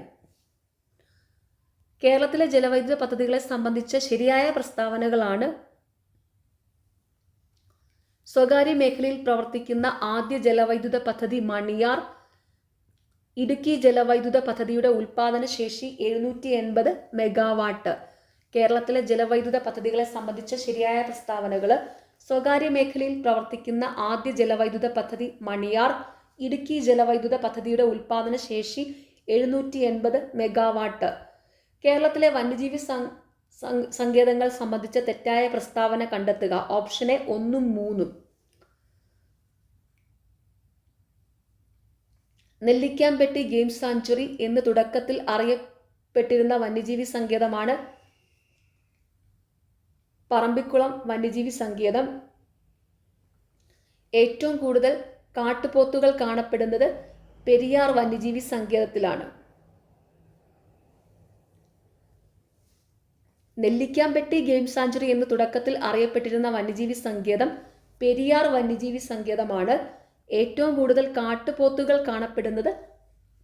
കേരളത്തിലെ ജലവൈദ്യുത പദ്ധതികളെ സംബന്ധിച്ച ശരിയായ പ്രസ്താവനകളാണ്: സ്വകാര്യ മേഖലയിൽ പ്രവർത്തിക്കുന്ന ആദ്യ ജലവൈദ്യുത പദ്ധതി മണിയാർ. ഇടുക്കി ജലവൈദ്യുത പദ്ധതിയുടെ ഉൽപാദന ശേഷി 780 മെഗാവാട്ട്. കേരളത്തിലെ ജലവൈദ്യുത പദ്ധതികളെ സംബന്ധിച്ച ശരിയായ പ്രസ്താവനകൾ: സ്വകാര്യ മേഖലയിൽ പ്രവർത്തിക്കുന്ന ആദ്യ ജലവൈദ്യുത പദ്ധതി മണിയാർ. ഇടുക്കി ജലവൈദ്യുത പദ്ധതിയുടെ ഉൽപാദന ശേഷി 780 മെഗാവാട്ട്. കേരളത്തിലെ വന്യജീവി സങ്കേതങ്ങൾ സംബന്ധിച്ച തെറ്റായ പ്രസ്താവന കണ്ടെത്തുക. ഓപ്ഷൻ എ 1ഉം 3ഉം. നെല്ലിക്കാംപെട്ടി ഗെയിം സാങ്ച്വറി എന്ന് തുടക്കത്തിൽ അറിയപ്പെട്ടിരുന്ന വന്യജീവി സങ്കേതമാണ് പറമ്പിക്കുളം വന്യജീവി സങ്കേതം. ഏറ്റവും കൂടുതൽ കാട്ടുപോത്തുകൾ കാണപ്പെടുന്നത് പെരിയാർ വന്യജീവി സങ്കേതത്തിലാണ്. നെല്ലിക്കാംപെട്ടി ഗെയിം സാങ്ച്വറി എന്ന് തുടക്കത്തിൽ അറിയപ്പെട്ടിരുന്ന വന്യജീവി സങ്കേതം പെരിയാർ വന്യജീവി സങ്കേതമാണ്. ഏറ്റവും കൂടുതൽ കാട്ടുപോത്തുകൾ കാണപ്പെടുന്നത്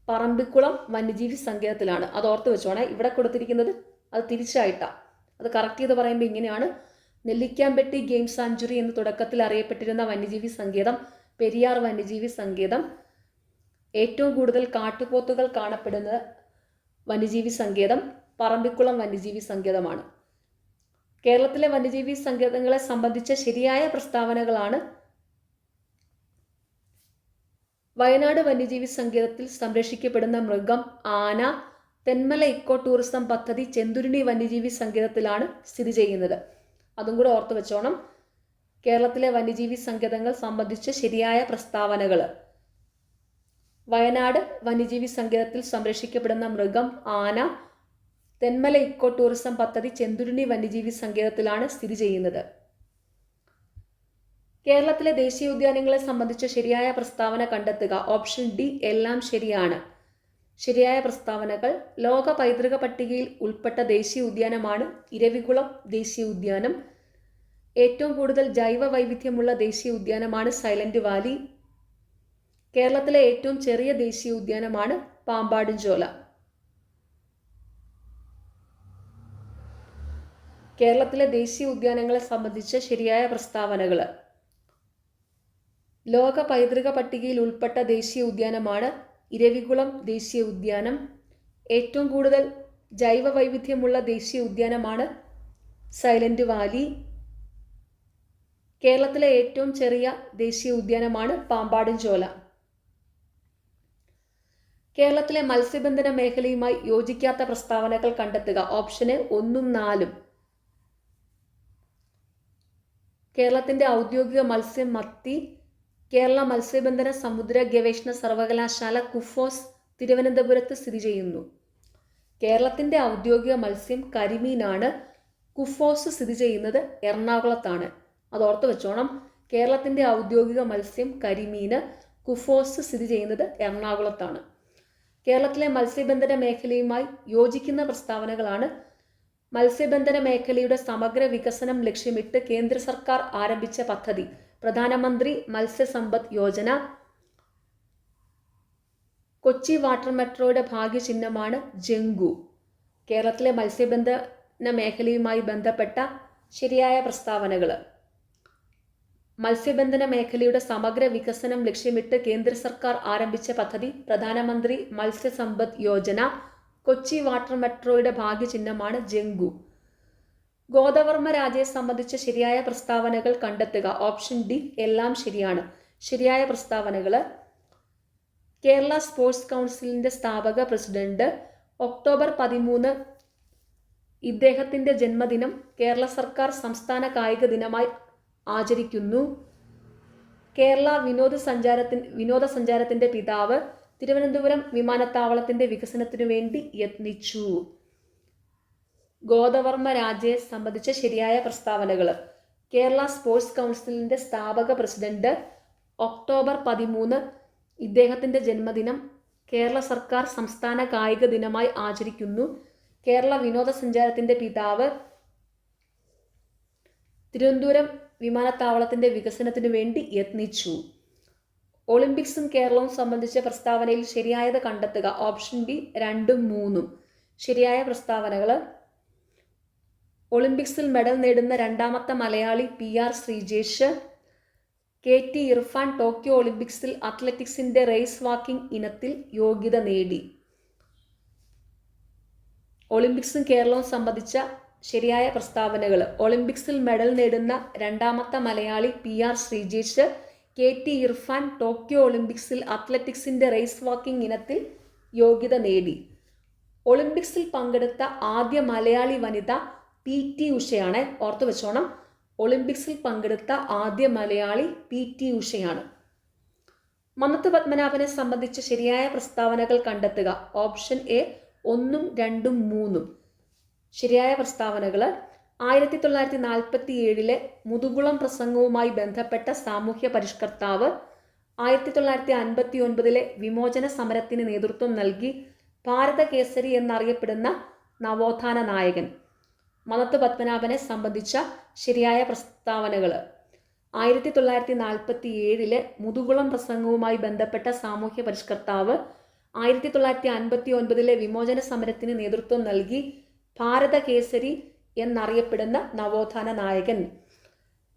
പറമ്പിക്കുളം വന്യജീവി സങ്കേതത്തിലാണ്. അത് ഓർത്ത് വെച്ചോണേ. ഇവിടെ കൊടുത്തിരിക്കുന്നത് അത് തിരിച്ചായിട്ടാണ്. അത് കറക്റ്റ് ചെയ്ത് പറയുമ്പോൾ ഇങ്ങനെയാണ്: നെല്ലിക്കാംപെട്ടി ഗെയിം സാങ്ച്വറി എന്ന് തുടക്കത്തിൽ അറിയപ്പെട്ടിരുന്ന വന്യജീവി സങ്കേതം പെരിയാർ വന്യജീവി സങ്കേതം. ഏറ്റവും കൂടുതൽ കാട്ടുപോത്തുകൾ കാണപ്പെടുന്ന വന്യജീവി സങ്കേതം പറമ്പിക്കുളം വന്യജീവി സങ്കേതമാണ്. കേരളത്തിലെ വന്യജീവി സങ്കേതങ്ങളെ സംബന്ധിച്ച ശരിയായ പ്രസ്താവനകളാണ്: വയനാട് വന്യജീവി സങ്കേതത്തിൽ സംരക്ഷിക്കപ്പെടുന്ന മൃഗം ആന. തെന്മല ഇക്കോ ടൂറിസം പദ്ധതി ചെന്തുരുണി വന്യജീവി സങ്കേതത്തിലാണ് സ്ഥിതി ചെയ്യുന്നത്. അതും കൂടെ ഓർത്തു വെച്ചോണം. കേരളത്തിലെ വന്യജീവി സങ്കേതങ്ങൾ സംബന്ധിച്ച് ശരിയായ പ്രസ്താവനകൾ: വയനാട് വന്യജീവി സങ്കേതത്തിൽ സംരക്ഷിക്കപ്പെടുന്ന മൃഗം ആന. തെന്മല ഇക്കോ ടൂറിസം പദ്ധതി ചെന്തുരുണി വന്യജീവി സങ്കേതത്തിലാണ് സ്ഥിതി ചെയ്യുന്നത്. കേരളത്തിലെ ദേശീയ ഉദ്യാനങ്ങളെ സംബന്ധിച്ച ശരിയായ പ്രസ്താവന കണ്ടെത്തുക. ഓപ്ഷൻ ഡി എല്ലാം ശരിയാണ്. ശരിയായ പ്രസ്താവനകൾ: ലോക പൈതൃക പട്ടികയിൽ ഉൾപ്പെട്ട ദേശീയ ഉദ്യാനമാണ് ഇരവികുളം ദേശീയ ഉദ്യാനം. ഏറ്റവും കൂടുതൽ ജൈവ വൈവിധ്യമുള്ള ദേശീയ ഉദ്യാനമാണ് സൈലന്റ് വാലി. കേരളത്തിലെ ഏറ്റവും ചെറിയ ദേശീയ ഉദ്യാനമാണ് പാമ്പാടുംചോല. കേരളത്തിലെ ദേശീയ ഉദ്യാനങ്ങളെ സംബന്ധിച്ച ശരിയായ പ്രസ്താവനകൾ: ലോക പൈതൃക പട്ടികയിൽ ഉൾപ്പെട്ട ദേശീയ ഉദ്യാനമാണ് ഇരവികുളം ദേശീയ ഉദ്യാനം. ഏറ്റവും കൂടുതൽ ജൈവ വൈവിധ്യമുള്ള ദേശീയ ഉദ്യാനമാണ് സൈലന്റ് വാലി. കേരളത്തിലെ ഏറ്റവും ചെറിയ ദേശീയ ഉദ്യാനമാണ് പാമ്പാടുംചോല. കേരളത്തിലെ മത്സ്യബന്ധന മേഖലയുമായി യോജിക്കാത്ത പ്രസ്താവനകൾ കണ്ടെത്തുക. ഓപ്ഷന് 1 ഉം 4 ഉം. കേരളത്തിൻ്റെ ഔദ്യോഗിക മത്സ്യം മത്തി. കേരള മത്സ്യബന്ധന സമുദ്ര ഗവേഷണ സർവകലാശാല കുഫോസ് തിരുവനന്തപുരത്ത് സ്ഥിതി ചെയ്യുന്നു. കേരളത്തിൻ്റെ ഔദ്യോഗിക മത്സ്യം കരിമീനാണ്. കുഫോസ് സ്ഥിതി ചെയ്യുന്നത് എറണാകുളത്താണ്. അതോർത്ത് വെച്ചോണം. കേരളത്തിൻ്റെ ഔദ്യോഗിക മത്സ്യം കരിമീന്. കുഫോസ് സ്ഥിതി ചെയ്യുന്നത് എറണാകുളത്താണ്. കേരളത്തിലെ മത്സ്യബന്ധന മേഖലയുമായി യോജിക്കുന്ന പ്രസ്താവനകളാണ്: മത്സ്യബന്ധന മേഖലയുടെ സമഗ്ര വികസനം ലക്ഷ്യമിട്ട് കേന്ദ്ര സർക്കാർ ആരംഭിച്ച പദ്ധതി പ്രധാനമന്ത്രി മത്സ്യസമ്പദ് യോജന. കൊച്ചി വാട്ടർ മെട്രോയുടെ ഭാഗ്യചിഹ്നമാണ് ജംഗു. കേരളത്തിലെ മത്സ്യബന്ധന മേഖലയുമായി ബന്ധപ്പെട്ട ശരിയായ പ്രസ്താവനകൾ: മത്സ്യബന്ധന മേഖലയുടെ സമഗ്ര വികസനം ലക്ഷ്യമിട്ട് കേന്ദ്ര സർക്കാർ ആരംഭിച്ച പദ്ധതി പ്രധാനമന്ത്രി മത്സ്യസമ്പദ് യോജന. കൊച്ചി വാട്ടർ മെട്രോയുടെ ഭാഗ്യചിഹ്നമാണ് ജംഗു. ഗോദവർമ്മ രാജയെ സംബന്ധിച്ച ശരിയായ പ്രസ്താവനകൾ കണ്ടെത്തുക. ഓപ്ഷൻ ഡി എല്ലാം ശരിയാണ്. ശരിയായ പ്രസ്താവനകൾ: കേരള സ്പോർട്സ് കൗൺസിലിൻ്റെ സ്ഥാപക പ്രസിഡന്റ്. ഒക്ടോബർ 13 ഇദ്ദേഹത്തിൻ്റെ ജന്മദിനം കേരള സർക്കാർ സംസ്ഥാന കായിക ദിനമായി ആചരിക്കുന്നു. കേരള വിനോദസഞ്ചാരത്തിൻ്റെ പിതാവ്. തിരുവനന്തപുരം വിമാനത്താവളത്തിൻ്റെ വികസനത്തിനു വേണ്ടി യത്നിച്ചു. ഗോദവർമ്മ രാജയെ സംബന്ധിച്ച ശരിയായ പ്രസ്താവനകൾ: കേരള സ്പോർട്സ് കൗൺസിലിൻ്റെ സ്ഥാപക പ്രസിഡന്റ്. ഒക്ടോബർ 13 ഇദ്ദേഹത്തിൻ്റെ ജന്മദിനം കേരള സർക്കാർ സംസ്ഥാന കായിക ദിനമായി ആചരിക്കുന്നു. കേരള വിനോദസഞ്ചാരത്തിൻ്റെ പിതാവ്. തിരുവനന്തപുരം വിമാനത്താവളത്തിൻ്റെ വികസനത്തിനു വേണ്ടി യത്നിച്ചു. ഒളിമ്പിക്സും കേരളവും സംബന്ധിച്ച പ്രസ്താവനയിൽ ശരിയായത് കണ്ടെത്തുക. ഓപ്ഷൻ ബി 2 ഉം 3 ഉം. ശരിയായ പ്രസ്താവനകൾ: ഒളിമ്പിക്സിൽ മെഡൽ നേടുന്ന രണ്ടാമത്തെ Malayali PR Sreejesh. KT Irfan Tokyo ഒളിമ്പിക്സിൽ അത്ലറ്റിക്സിൻ്റെ റേസ് വാക്കിംഗ് ഇനത്തിൽ യോഗ്യത നേടി. ഒളിമ്പിക്സും കേരളവും സംബന്ധിച്ച ശരിയായ പ്രസ്താവനകൾ: ഒളിമ്പിക്സിൽ മെഡൽ നേടുന്ന രണ്ടാമത്തെ Malayali PR Sreejesh. KT Irfan Tokyo ഒളിമ്പിക്സിൽ അത്ലറ്റിക്സിൻ്റെ റേസ് വാക്കിംഗ് ഇനത്തിൽ യോഗ്യത നേടി. ഒളിമ്പിക്സിൽ പങ്കെടുത്ത ആദ്യ മലയാളി വനിത PT ഉഷയാണ്. ഓർത്തു വെച്ചോണം. ഒളിമ്പിക്സിൽ പങ്കെടുത്ത ആദ്യ മലയാളി PT ഉഷയാണ്. മന്നത്ത് പത്മനാഭനെ സംബന്ധിച്ച ശരിയായ പ്രസ്താവനകൾ കണ്ടെത്തുക. ഓപ്ഷൻ എ 1 ഉം 2 ഉം 3 ഉം. ശരിയായ പ്രസ്താവനകൾ: 1947 മുതുകുളം പ്രസംഗവുമായി ബന്ധപ്പെട്ട സാമൂഹ്യ പരിഷ്കർത്താവ്. 1959 വിമോചന സമരത്തിന് നേതൃത്വം നൽകി ഭാരത കേസരി എന്നറിയപ്പെടുന്ന നവോത്ഥാന നായകൻ. മന്നത്ത് പത്മനാഭനെ സംബന്ധിച്ച ശരിയായ പ്രസ്താവനകൾ: 1947 മുതുകുളം പ്രസംഗവുമായി ബന്ധപ്പെട്ട സാമൂഹ്യ പരിഷ്കർത്താവ്. 1959 വിമോചന സമരത്തിന് നേതൃത്വം നൽകി ഭാരത കേസരി എന്നറിയപ്പെടുന്ന നവോത്ഥാന നായകൻ.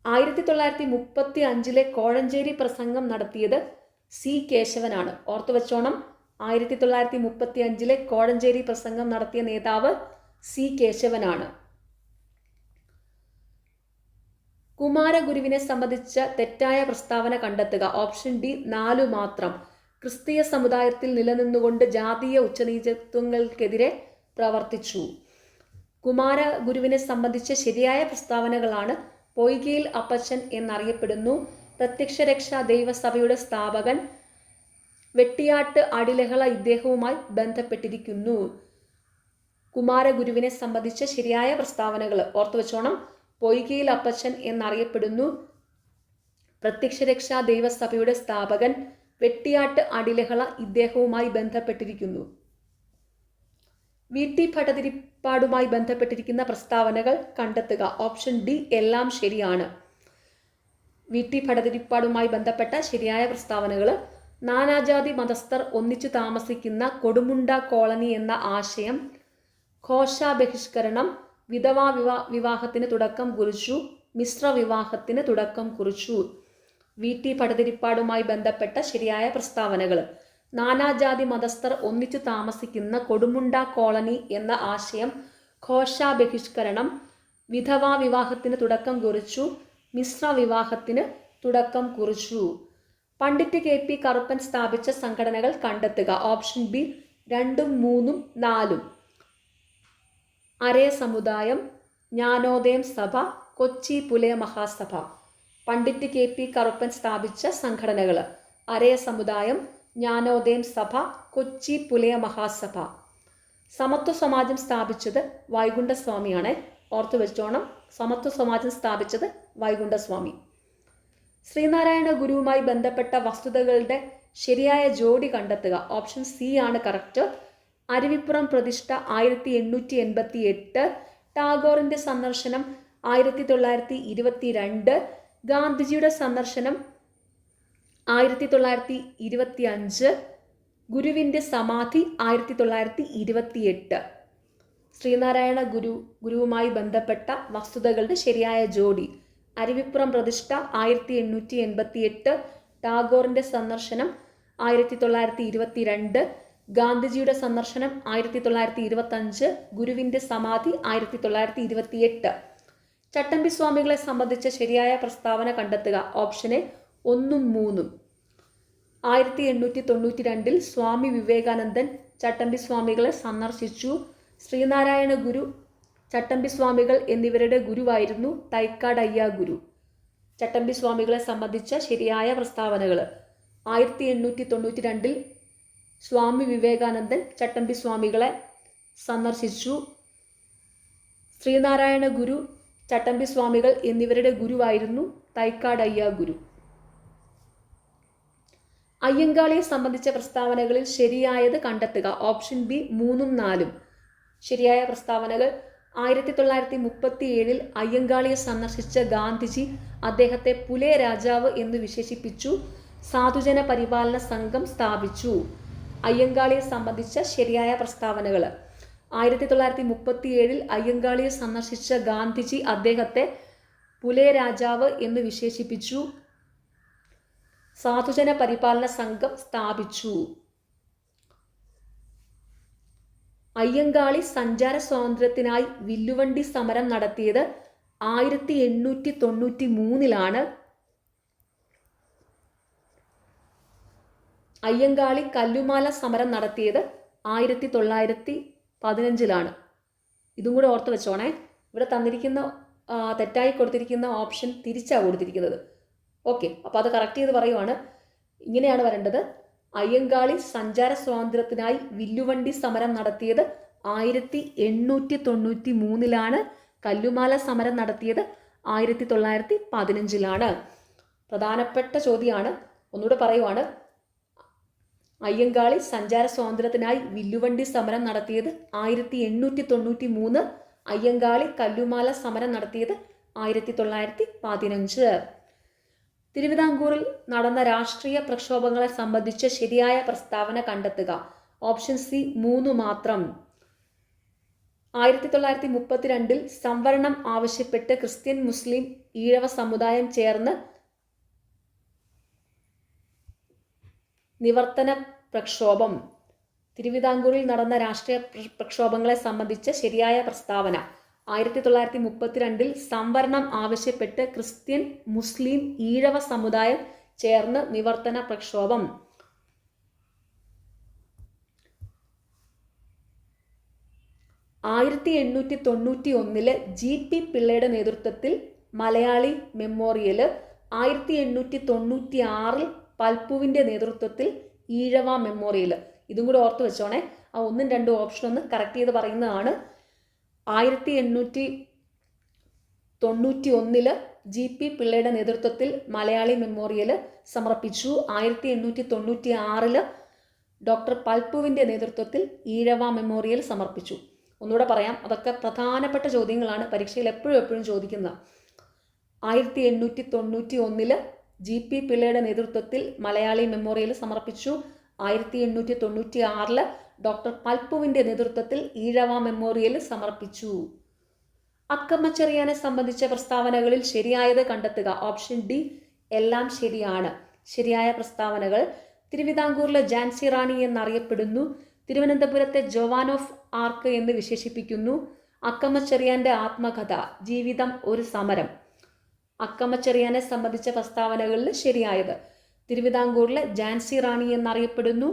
1935 കോഴഞ്ചേരി പ്രസംഗം നടത്തിയത് C കേശവനാണ്. ഓർത്തു വെച്ചോണം. 1935 കോഴഞ്ചേരി പ്രസംഗം നടത്തിയ നേതാവ് സി കേശവനാണ്. കുമാരഗുരുവിനെ സംബന്ധിച്ച തെറ്റായ പ്രസ്താവന കണ്ടെത്തുക. ഓപ്ഷൻ ഡി 4 മാത്രം. ക്രിസ്തീയ സമുദായത്തിൽ നിലനിന്നുകൊണ്ട് ജാതീയ ഉച്ചനീചത്വങ്ങൾക്കെതിരെ പ്രവർത്തിച്ചു. കുമാരഗുരുവിനെ സംബന്ധിച്ച ശരിയായ പ്രസ്താവനകളാണ്: പൊയ്കയിൽ അപ്പച്ചൻ എന്നറിയപ്പെടുന്നു, പ്രത്യക്ഷരക്ഷാ ദൈവസഭയുടെ സ്ഥാപകൻ, വെട്ടിയാട്ട് അടിലഹള ഇദ്ദേഹവുമായി ബന്ധപ്പെട്ടിരിക്കുന്നു. കുമാരഗുരുവിനെ സംബന്ധിച്ച ശരിയായ പ്രസ്താവനകൾ ഓർത്തു വെച്ചോണം: പൊയ്കയിൽ അപ്പച്ചൻ എന്നറിയപ്പെടുന്നു, പ്രത്യക്ഷരക്ഷാ ദൈവസഭയുടെ സ്ഥാപകൻ, വെട്ടിയാട്ട് അടിലഹള ഇദ്ദേഹവുമായി ബന്ധപ്പെട്ടിരിക്കുന്നു. വി.ടി. ഭട്ടതിരിപ്പാടുമായി ബന്ധപ്പെട്ടിരിക്കുന്ന പ്രസ്താവനകൾ കണ്ടെത്തുക. ഓപ്ഷൻ ഡി എല്ലാം ശരിയാണ്. വി.ടി. ഭട്ടതിരിപ്പാടുമായി ബന്ധപ്പെട്ട ശരിയായ പ്രസ്താവനകൾ: നാനാജാതി മതസ്ഥർ ഒന്നിച്ചു താമസിക്കുന്ന കൊടുമുണ്ട കോളനി എന്ന ആശയം, ഘോഷ ബഹിഷ്കരണം, വിധവാ വിവാഹത്തിന് തുടക്കം കുറിച്ചു, മിശ്ര വിവാഹത്തിന് തുടക്കം കുറിച്ചു. വി.ടി. ഭട്ടതിരിപ്പാടുമായി ബന്ധപ്പെട്ട ശരിയായ പ്രസ്താവനകൾ: നാനാജാതി മതസ്ഥർ ഒന്നിച്ചു താമസിക്കുന്ന കൊടുമുണ്ട കോളനി എന്ന ആശയം, ഘോഷ ബഹിഷ്കരണം, വിധവാ വിവാഹത്തിന് തുടക്കം കുറിച്ചു, മിശ്ര വിവാഹത്തിന് തുടക്കം കുറിച്ചു. പണ്ഡിറ്റ് കെ.പി. കറുപ്പൻ സ്ഥാപിച്ച സംഘടനകൾ കണ്ടെത്തുക. Option B 2, 3, 4. അരയ സമുദായം, ജ്ഞാനോദയം സഭ, കൊച്ചി പുലയ മഹാസഭ. പണ്ഡിറ്റ് കെ.പി. കറുപ്പൻ സ്ഥാപിച്ച സംഘടനകൾ: അരയ സമുദായം, ജ്ഞാനോദയം സഭ, കൊച്ചി പുലയ മഹാസഭ. സമത്വ സമാജം സ്ഥാപിച്ചത് വൈകുണ്ഠസ്വാമിയാണ്. ഓർത്തു വെച്ചോണം, സമത്വ സമാജം സ്ഥാപിച്ചത് വൈകുണ്ഠസ്വാമി. ശ്രീനാരായണ ഗുരുവുമായി ബന്ധപ്പെട്ട വസ്തുതകളുടെ ശരിയായ ജോഡി കണ്ടെത്തുക. ഓപ്ഷൻ സി ആണ് കറക്റ്റ്. അരുവിപ്പുറം പ്രതിഷ്ഠ 1888, ടാഗോറിൻ്റെ സന്ദർശനം 1922, ഗാന്ധിജിയുടെ സന്ദർശനം 1925, ഗുരുവിൻ്റെ സമാധി 1928. ശ്രീനാരായണ ഗുരുവുമായി ബന്ധപ്പെട്ട വസ്തുതകളുടെ ശരിയായ ജോഡി: അരുവിപ്പുറം പ്രതിഷ്ഠ 1888, ടാഗോറിൻ്റെ സന്ദർശനം 1922, ഗാന്ധിജിയുടെ സന്ദർശനം 1925, ഗുരുവിൻ്റെ സമാധി 1928. ചട്ടമ്പി സ്വാമികളെ സംബന്ധിച്ച ശരിയായ പ്രസ്താവന കണ്ടെത്തുക. Option A 1, 3. 1892 സ്വാമി വിവേകാനന്ദൻ ചട്ടമ്പി സ്വാമികളെ സന്ദർശിച്ചു. ശ്രീനാരായണ ഗുരു, ചട്ടമ്പി സ്വാമികൾ എന്നിവരുടെ ഗുരുവായിരുന്നു തൈക്കാട് അയ്യ ഗുരു. ചട്ടമ്പി സ്വാമികളെ സംബന്ധിച്ച ശരിയായ പ്രസ്താവനകൾ: 1892 സ്വാമി വിവേകാനന്ദൻ ചട്ടമ്പി സ്വാമികളെ സന്ദർശിച്ചു. ശ്രീനാരായണ ഗുരു, ചട്ടമ്പി സ്വാമികൾ എന്നിവരുടെ ഗുരുവായിരുന്നു തൈക്കാട് അയ്യ ഗുരു. അയ്യങ്കാളിയെ സംബന്ധിച്ച പ്രസ്താവനകളിൽ ശരിയായത് കണ്ടെത്തുക. Option B 3, 4. ശരിയായ പ്രസ്താവനകൾ: 1937 അയ്യങ്കാളിയെ സന്ദർശിച്ച ഗാന്ധിജി അദ്ദേഹത്തെ പുലയ രാജാവ് എന്ന് വിശേഷിപ്പിച്ചു. സാധുജന പരിപാലന സംഘം സ്ഥാപിച്ചു. അയ്യങ്കാളിയെ സംബന്ധിച്ച ശരിയായ പ്രസ്താവനകൾ: 1937 അയ്യങ്കാളിയെ സന്ദർശിച്ച ഗാന്ധിജി അദ്ദേഹത്തെ പുലയ രാജാവ് എന്ന് വിശേഷിപ്പിച്ചു. സാധുജന പരിപാലന സംഘം സ്ഥാപിച്ചു. അയ്യങ്കാളി സഞ്ചാര സ്വാതന്ത്ര്യത്തിനായി വില്ലുവണ്ടി സമരം നടത്തിയത് 1893. അയ്യങ്കാളി കല്ലുമാല സമരം നടത്തിയത് 1915. ഇതും കൂടെ ഓർത്ത് വെച്ചോണേ. ഇവിടെ തന്നിരിക്കുന്ന തെറ്റായി കൊടുത്തിരിക്കുന്ന ഓപ്ഷൻ തിരിച്ചാണ് കൊടുത്തിരിക്കുന്നത്. ഓക്കെ, അപ്പോൾ അത് കറക്റ്റ് ചെയ്ത് പറയുവാണ്. ഇങ്ങനെയാണ് വരേണ്ടത്: അയ്യങ്കാളി സഞ്ചാര സ്വാതന്ത്ര്യത്തിനായി വില്ലുവണ്ടി സമരം നടത്തിയത് 1893. കല്ലുമാല സമരം നടത്തിയത് 1915. പ്രധാനപ്പെട്ട ചോദ്യമാണ്. ഒന്നുകൂടെ പറയുവാണ്: അയ്യങ്കാളി സഞ്ചാര സ്വാതന്ത്ര്യത്തിനായി വില്ലുവണ്ടി സമരം നടത്തിയത് 1893. അയ്യങ്കാളി കല്ലുമാല സമരം നടത്തിയത് 1915. തിരുവിതാംകൂറിൽ നടന്ന രാഷ്ട്രീയ പ്രക്ഷോഭങ്ങളെ സംബന്ധിച്ച് ശരിയായ പ്രസ്താവന കണ്ടെത്തുക. ഓപ്ഷൻ സി 3 മാത്രം. 1932 സംവരണം ആവശ്യപ്പെട്ട് ക്രിസ്ത്യൻ, മുസ്ലിം, ഈഴവ സമുദായം ചേർന്ന് നിവർത്തന പ്രക്ഷോഭം. തിരുവിതാംകൂറിൽ നടന്ന രാഷ്ട്രീയ പ്രക്ഷോഭങ്ങളെ സംബന്ധിച്ച് ശരിയായ പ്രസ്താവന. 1932 സംവരണം ആവശ്യപ്പെട്ട് ക്രിസ്ത്യൻ, മുസ്ലിം, ഈഴവ സമുദായം ചേർന്ന് നിവർത്തന പ്രക്ഷോഭം. 1891 GP പിള്ളയുടെ നേതൃത്വത്തിൽ മലയാളി മെമ്മോറിയൽ. 1896 പൽപ്പുവിൻ്റെ നേതൃത്വത്തിൽ ഈഴവ മെമ്മോറിയൽ. ഇതും കൂടെ ഓർത്ത് വെച്ചോണേ. ആ 1ഉം 2ഉം ഓപ്ഷൻ ഒന്ന് കറക്റ്റ് ചെയ്ത് പറയുന്നതാണ്. 1891 GP പിള്ളയുടെ നേതൃത്വത്തിൽ മലയാളി മെമ്മോറിയൽ സമർപ്പിച്ചു. 1896 ഡോക്ടർ പൽപ്പുവിൻ്റെ നേതൃത്വത്തിൽ ഈഴവ മെമ്മോറിയൽ സമർപ്പിച്ചു. ഒന്നുകൂടെ പറയാം, അതൊക്കെ പ്രധാനപ്പെട്ട ചോദ്യങ്ങളാണ്, പരീക്ഷയിൽ എപ്പോഴും ചോദിക്കുന്നത്. 1891 GP പിള്ളയുടെ നേതൃത്വത്തിൽ മലയാളി മെമ്മോറിയൽ സമർപ്പിച്ചു. 1896 ഡോക്ടർ പൽപ്പുവിൻ്റെ നേതൃത്വത്തിൽ ഈഴവ മെമ്മോറിയൽ സമർപ്പിച്ചു. അക്കമ്മ ചെറിയാനെ സംബന്ധിച്ച പ്രസ്താവനകളിൽ ശരിയായത് കണ്ടെത്തുക. ഓപ്ഷൻ ഡി എല്ലാം ശരിയാണ്. ശരിയായ പ്രസ്താവനകൾ: തിരുവിതാംകൂറിലെ ഝാൻസി റാണി എന്നറിയപ്പെടുന്നു. തിരുവനന്തപുരത്തെ ജോവാൻ ഓഫ് ആർക്ക് എന്ന് വിശേഷിപ്പിക്കുന്നു. അക്കമ്മ ചെറിയാന്റെ ആത്മകഥ ജീവിതം ഒരു സമരം. അക്കമ്മ ചെറിയാനെ സംബന്ധിച്ച പ്രസ്താവനകളിൽ ശരിയായത്: തിരുവിതാംകൂറിലെ ഝാൻസി റാണി എന്നറിയപ്പെടുന്നു.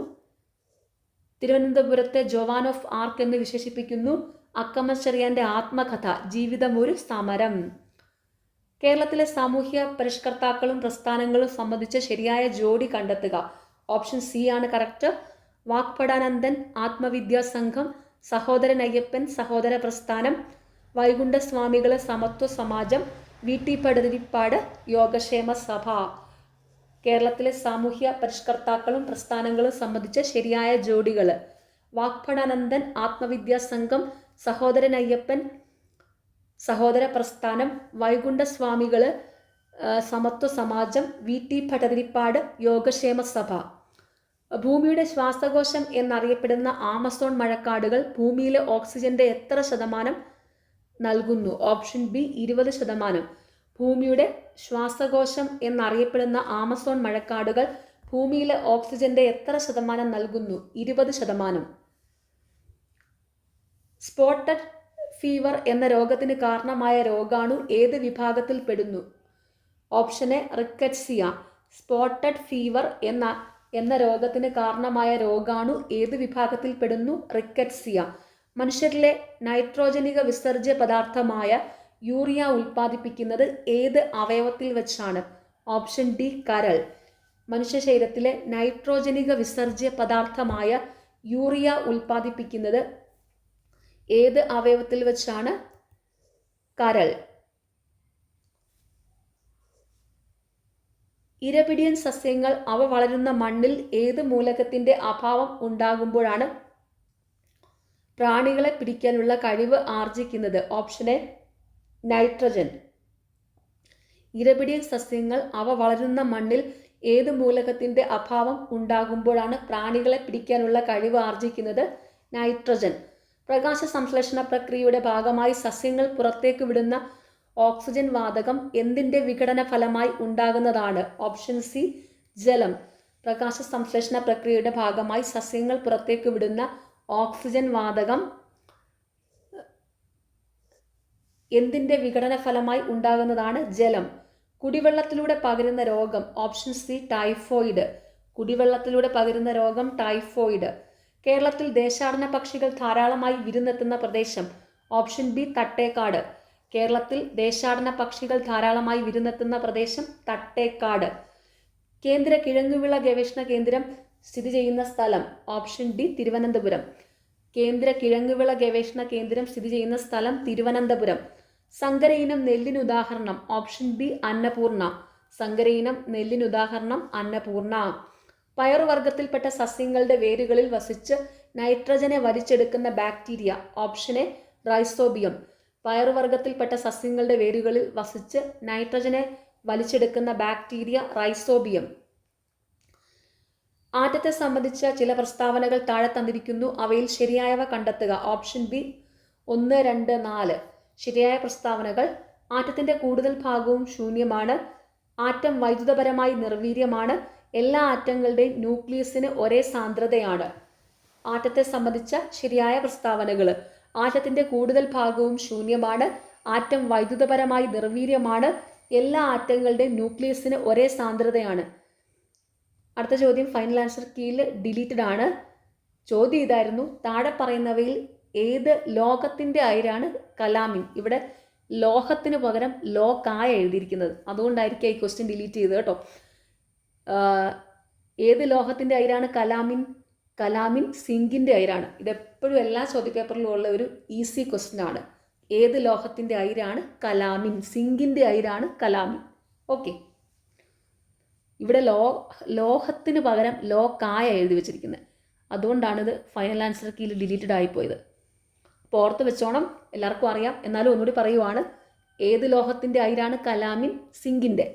തിരുവനന്തപുരത്തെ ജോവാൻ ഓഫ് ആർക്ക് എന്ന് വിശേഷിപ്പിക്കുന്നു. അക്കമ്മ ചെറിയാന്റെ ആത്മകഥ ജീവിതം ഒരു സമരം. കേരളത്തിലെ സാമൂഹ്യ പരിഷ്കർത്താക്കളും പ്രസ്ഥാനങ്ങളും സംബന്ധിച്ച ശരിയായ ജോഡി കണ്ടെത്തുക. ഓപ്ഷൻ സി ആണ് കറക്റ്റ്. വാക്പടാനന്ദൻ ആത്മവിദ്യാ സംഘം, സഹോദരൻ അയ്യപ്പൻ സഹോദര പ്രസ്ഥാനം, വൈകുണ്ഠസ്വാമികൾ സമത്വ സമാജം, VT പടതിരിപ്പാട് യോഗക്ഷേമ സഭ. കേരളത്തിലെ സാമൂഹ്യ പരിഷ്കർത്താക്കളും പ്രസ്ഥാനങ്ങളും സംബന്ധിച്ച ശരിയായ ജോഡികൾ: വാക്പടാനന്ദൻ ആത്മവിദ്യാ സംഘം, സഹോദരൻ അയ്യപ്പൻ സഹോദര പ്രസ്ഥാനം, വൈകുണ്ഠസ്വാമികൾ സമത്വ സമാജം, VT പടതിരിപ്പാട് യോഗക്ഷേമ സഭ. ഭൂമിയുടെ ശ്വാസകോശം എന്നറിയപ്പെടുന്ന ആമസോൺ മഴക്കാടുകൾ ഭൂമിയിലെ ഓക്സിജന്റെ എത്ര ശതമാനം നൽകുന്നു? Option B 20%. ഭൂമിയുടെ ശ്വാസകോശം എന്നറിയപ്പെടുന്ന ആമസോൺ മഴക്കാടുകൾ ഭൂമിയിലെ ഓക്സിജന്റെ എത്ര ശതമാനം നൽകുന്നു? 20%. സ്പോട്ടഡ് ഫീവർ എന്ന രോഗത്തിന് കാരണമായ രോഗാണു ഏത് വിഭാഗത്തിൽ പെടുന്നു? Option A rickettsia. Spotted fever എന്ന രോഗത്തിന് കാരണമായ രോഗാണു ഏത് വിഭാഗത്തിൽ പെടുന്നു? റിക്കറ്റ്സിയ. മനുഷ്യരിലെ നൈട്രോജനിക വിസർജ്യ പദാർത്ഥമായ യൂറിയ ഉൽപ്പാദിപ്പിക്കുന്നത് ഏത് അവയവത്തിൽ വെച്ചാണ്? ഓപ്ഷൻ ഡി കരൾ. മനുഷ്യ ശരീരത്തിലെ നൈട്രോജനിക വിസർജ്യ പദാർത്ഥമായ യൂറിയ ഉൽപ്പാദിപ്പിക്കുന്നത് ഏത് അവയവത്തിൽ വെച്ചാണ്? കരൾ. ഇരപിടിയൻ സസ്യങ്ങൾ അവ വളരുന്ന മണ്ണിൽ ഏത് മൂലകത്തിന്റെ അഭാവം ഉണ്ടാകുമ്പോഴാണ് പ്രാണികളെ പിടിക്കാനുള്ള കഴിവ് ആർജിക്കുന്നത്? Option A nitrogen. ഇരപിടിയൻ സസ്യങ്ങൾ അവ വളരുന്ന മണ്ണിൽ ഏത് മൂലകത്തിന്റെ അഭാവം ഉണ്ടാകുമ്പോഴാണ് പ്രാണികളെ പിടിക്കാനുള്ള കഴിവ് ആർജിക്കുന്നത്? നൈട്രജൻ. പ്രകാശ സംശ്ലേഷണ പ്രക്രിയയുടെ ഭാഗമായി സസ്യങ്ങൾ പുറത്തേക്ക് വിടുന്ന ഓക്സിജൻ വാതകം എന്തിൻ്റെ വിഘടന ഫലമായി ഉണ്ടാകുന്നതാണ്? ഓപ്ഷൻ സി ജലം. പ്രകാശ സംശ്ലേഷണ പ്രക്രിയയുടെ ഭാഗമായി സസ്യങ്ങൾ പുറത്തേക്ക് വിടുന്ന ഓക്സിജൻ വാതകം എന്തിൻ്റെ വിഘടന ഫലമായി ഉണ്ടാകുന്നതാണ്? ജലം. കുടിവെള്ളത്തിലൂടെ പകരുന്ന രോഗം? Option C typhoid. കുടിവെള്ളത്തിലൂടെ പകരുന്ന രോഗം ടൈഫോയിഡ്. കേരളത്തിൽ ദേശാടന പക്ഷികൾ ധാരാളമായി വിരുന്നെത്തുന്ന പ്രദേശം? Option B Thattekad. കേരളത്തിൽ ദേശാടന പക്ഷികൾ ധാരാളമായി വിരുന്നെത്തുന്ന പ്രദേശം തട്ടേക്കാട്. കേന്ദ്ര കിഴങ്ങുവിള ഗവേഷണ കേന്ദ്രം സ്ഥിതി ചെയ്യുന്ന സ്ഥലം? Option D Thiruvananthapuram. കേന്ദ്ര കിഴങ്ങുവിള ഗവേഷണ കേന്ദ്രം സ്ഥിതി ചെയ്യുന്ന സ്ഥലം തിരുവനന്തപുരം. സങ്കരയിനം നെല്ലിന് ഉദാഹരണം? Option B Annapurna. സങ്കരയിനം നെല്ലിന് ഉദാഹരണം അന്നപൂർണ. പയറുവർഗത്തിൽപ്പെട്ട സസ്യങ്ങളുടെ വേരുകളിൽ വസിച്ച് നൈട്രജനെ വലിച്ചെടുക്കുന്ന ബാക്ടീരിയ? Option A rhizobium. പയറുവർഗത്തിൽപ്പെട്ട സസ്യങ്ങളുടെ വേരുകളിൽ വസിച്ച് നൈട്രജനെ വലിച്ചെടുക്കുന്ന ബാക്ടീരിയ റൈസോബിയം. ആറ്റത്തെ സംബന്ധിച്ച ചില പ്രസ്താവനകൾ താഴെ തന്നിരിക്കുന്നു. അവയിൽ ശരിയായവ കണ്ടെത്തുക. Option B 1, 2, 4. ശരിയായ പ്രസ്താവനകൾ: ആറ്റത്തിന്റെ കൂടുതൽ ഭാഗവും ശൂന്യമാണ്. ആറ്റം വൈദ്യുതപരമായി നിർവീര്യമാണ്. എല്ലാ ആറ്റങ്ങളുടെയും ന്യൂക്ലിയസിന് ഒരേ സാന്ദ്രതയാണ്. ആറ്റത്തെ സംബന്ധിച്ച ശരിയായ പ്രസ്താവനകൾ. ആറ്റത്തിന്റെ കൂടുതൽ ഭാഗവും ശൂന്യമാണ്. ആറ്റം വൈദ്യുതപരമായി നിർവീര്യമാണ്. എല്ലാ ആറ്റങ്ങളുടെയും ന്യൂക്ലിയസിന് ഒരേ സാന്ദ്രതയാണ്. അടുത്ത ചോദ്യം ഫൈനൽ ആൻസർ കീയിൽ ഡിലീറ്റഡ് ആണ്. ചോദ്യം ഇതായിരുന്നു, താഴെ പറയുന്നവയിൽ ഏത് ലോഹത്തിന്റെ അയിരാണ് കലാമിൻ? ഇവിടെ ലോഹത്തിന് പകരം ലോകായ എഴുതിയിരിക്കുന്നത്, അതുകൊണ്ടായിരിക്കും ഈ ക്വസ്റ്റ്യൻ ഡിലീറ്റ് ചെയ്തത് കേട്ടോ. ഏത് ലോഹത്തിന്റെ അയിരാണ് കലാമിൻ? കലാമിൻ സിങ്കിന്റെ അയിരാണ്. ഇതെപ്പോഴും എല്ലാ ചോദ്യപേപ്പറിലും ഉള്ള ഒരു ഈസി ക്വസ്റ്റ്യൻ ആണ്. ഏത് ലോഹത്തിന്റെ അയിരാണ് കലാമിൻ? സിങ്കിന്റെ അയിരാണ് കലാമിൻ. ഓക്കെ, ഇവിടെ ലോഹത്തിന് പകരം ലോകായ എഴുതി വെച്ചിരിക്കുന്നത്, അതുകൊണ്ടാണ് ഇത് ഫൈനൽ ആൻസർ കീയിൽ ഡിലീറ്റഡ് ആയിപ്പോയത്. അപ്പോൾ ഓർത്ത് വെച്ചോണം, എല്ലാവർക്കും അറിയാം, എന്നാലും ഒന്നുകൂടി പറയുവാണ്. ഏത് ലോഹത്തിന്റെ അയിരാണ് കലാമിൻ? സിങ്കിന്റെ.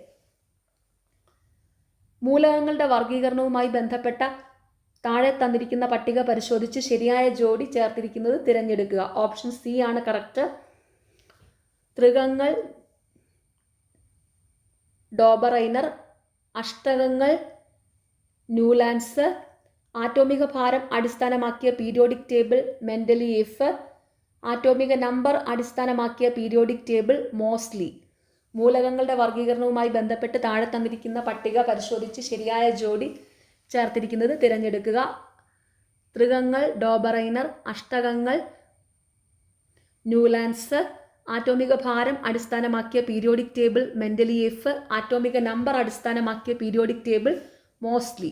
മൂലകങ്ങളുടെ വർഗീകരണവുമായി ബന്ധപ്പെട്ട താഴെ തന്നിരിക്കുന്ന പട്ടിക പരിശോധിച്ച് ശരിയായ ജോഡി ചേർത്തിരിക്കുന്നത് തിരഞ്ഞെടുക്കുക. ഓപ്ഷൻ സി ആണ് കറക്റ്റ്. ത്രികങ്ങൾ ഡോബറൈനർ, അഷ്ടകങ്ങൾ ന്യൂലാൻഡ്സ്, ആറ്റോമിക ഭാരം അടിസ്ഥാനമാക്കിയ പീരിയോഡിക് ടേബിൾ മെൻഡലിയേഫ്, ആറ്റോമിക നമ്പർ അടിസ്ഥാനമാക്കിയ പീരിയോഡിക് ടേബിൾ മോസ്ലി. മൂലകങ്ങളുടെ വർഗീകരണവുമായി ബന്ധപ്പെട്ട് താഴെ തന്നിരിക്കുന്ന പട്ടിക പരിശോധിച്ച് ശരിയായ ജോഡി ചേർത്തിരിക്കുന്നത് തിരഞ്ഞെടുക്കുക. ത്രികങ്ങൾ ഡോബറൈനർ, അഷ്ടകങ്ങൾ ന്യൂലാൻഡ്സ്, ആറ്റോമിക ഭാരം അടിസ്ഥാനമാക്കിയ പീരിയോഡിക് ടേബിൾ മെൻഡലിയേഫ്, ആറ്റോമിക നമ്പർ അടിസ്ഥാനമാക്കിയ പീരിയോഡിക് ടേബിൾ മോസ്ലി.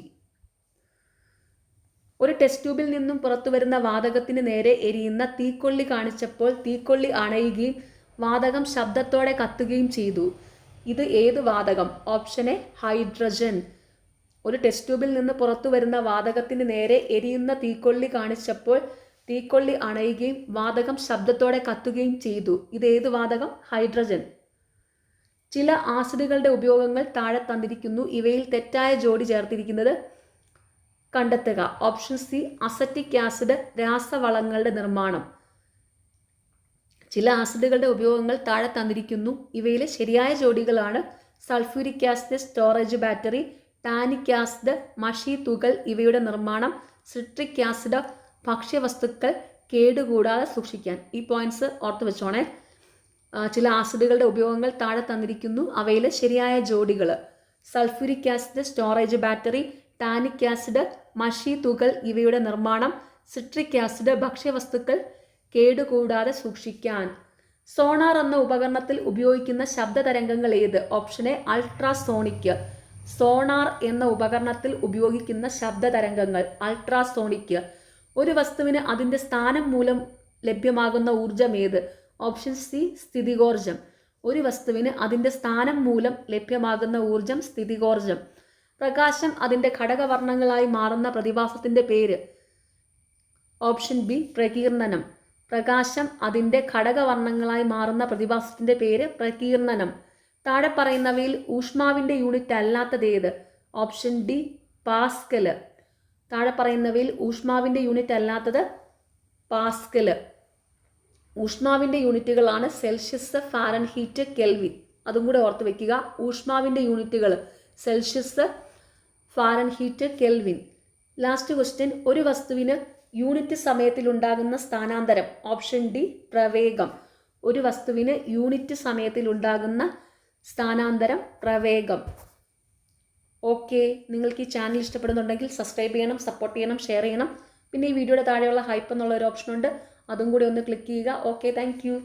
ഒരു ടെസ്റ്റ് ട്യൂബിൽ നിന്നും പുറത്തുവരുന്ന വാതകത്തിന് നേരെ എരിയുന്ന തീക്കൊള്ളി കാണിച്ചപ്പോൾ തീക്കൊള്ളി അണയുകയും വാതകം ശബ്ദത്തോടെ കത്തുകയും ചെയ്തു. ഇത് ഏത് വാതകം? Option A hydrogen. ഒരു ടെസ്റ്റ് ട്യൂബിൽ നിന്ന് പുറത്തു വരുന്ന വാതകത്തിന് നേരെ എരിയുന്ന തീക്കൊള്ളി കാണിച്ചപ്പോൾ തീക്കൊള്ളി അണയുകയും വാതകം ശബ്ദത്തോടെ കത്തുകയും ചെയ്തു. ഇത് ഏത് വാതകം? ഹൈഡ്രജൻ. ചില ആസിഡുകളുടെ ഉപയോഗങ്ങൾ താഴെ തന്നിരിക്കുന്നു. ഇവയിൽ തെറ്റായ ജോഡി ചേർത്തിരിക്കുന്നത് കണ്ടെത്തുക. ഓപ്ഷൻ സി അസറ്റിക് ആസിഡ്, രാസവളങ്ങളുടെ നിർമ്മാണം. ചില ആസിഡുകളുടെ ഉപയോഗങ്ങൾ താഴെ തന്നിരിക്കുന്നു. ഇവയിലെ ശരിയായ ജോഡികളാണ് sulphuric acid, storage battery, tannic acid, മഷി തുകൽ ഇവയുടെ നിർമ്മാണം, സിട്രിക് ആസിഡ്, ഭക്ഷ്യവസ്തുക്കൾ കേടുകൂടാതെ സൂക്ഷിക്കാൻ. ഈ പോയിന്റ്സ് ഓർത്ത് വെച്ചോണേ. ചില ആസിഡുകളുടെ ഉപയോഗങ്ങൾ താഴെ തന്നിരിക്കുന്നു. അവയിലെ ശരിയായ ജോഡികൾ sulphuric acid, storage battery, tannic acid, മഷി തുകൽ ഇവയുടെ നിർമ്മാണം, സിട്രിക് ആസിഡ്, ഭക്ഷ്യവസ്തുക്കൾ കേടുകൂടാതെ സൂക്ഷിക്കാൻ. സോണാർ എന്ന ഉപകരണത്തിൽ ഉപയോഗിക്കുന്ന ശബ്ദതരംഗങ്ങൾ ഏത്? Option A ultrasonic. സോണാർ എന്ന ഉപകരണത്തിൽ ഉപയോഗിക്കുന്ന ശബ്ദതരംഗങ്ങൾ അൾട്രാസോണിക്. ഒരു വസ്തുവിന് അതിൻ്റെ സ്ഥാനം മൂലം ലഭ്യമാകുന്ന ഊർജം ഏത്? ഓപ്ഷൻ സി സ്ഥിതികോർജം. ഒരു വസ്തുവിന് അതിൻ്റെ സ്ഥാനം മൂലം ലഭ്യമാകുന്ന ഊർജം സ്ഥിതികോർജം. പ്രകാശം അതിൻ്റെ ഘടകവർണ്ണങ്ങളായി മാറുന്ന പ്രതിഭാസത്തിൻ്റെ പേര്? ഓപ്ഷൻ ബി പ്രകീർണനം. പ്രകാശം അതിൻ്റെ ഘടകവർണ്ണങ്ങളായി മാറുന്ന പ്രതിഭാസത്തിൻ്റെ പേര് പ്രകീർണനം. താഴെ പറയുന്നവയിൽ ഊഷ്മാവിൻ്റെ യൂണിറ്റ് അല്ലാത്തത് ഏത്? Option D pascal. താഴെ പറയുന്നവയിൽ ഊഷ്മാവിൻ്റെ യൂണിറ്റ് അല്ലാത്തത് പാസ്കല്. ഊഷ്മാവിൻ്റെ യൂണിറ്റുകളാണ് സെൽഷ്യസ്, ഫാരൻഹീറ്റ്, കെൽവിൻ. അതും കൂടെ ഓർത്ത് വെക്കുക. ഊഷ്മാവിൻ്റെ യൂണിറ്റുകൾ Celsius, Fahrenheit, kelvin. Last question, ഒരു വസ്തുവിന് യൂണിറ്റ് സമയത്തിലുണ്ടാകുന്ന സ്ഥാനാന്തരം? ഓപ്ഷൻ ഡി പ്രവേഗം. ഒരു വസ്തുവിന് യൂണിറ്റ് സമയത്തിലുണ്ടാകുന്ന സ്ഥാനാന്തരം പ്രവേഗം. ഓക്കെ, നിങ്ങൾക്ക് ഈ ചാനൽ ഇഷ്ടപ്പെടുന്നുണ്ടെങ്കിൽ സബ്സ്ക്രൈബ് ചെയ്യണം, സപ്പോർട്ട് ചെയ്യണം, ഷെയർ ചെയ്യണം. പിന്നെ ഈ വീഡിയോയുടെ താഴെയുള്ള ഹൈപ്പ് എന്നുള്ള ഒരു ഓപ്ഷൻ ഉണ്ട്, അതും കൂടി ഒന്ന് ക്ലിക്ക് ചെയ്യുക. Okay, thank you.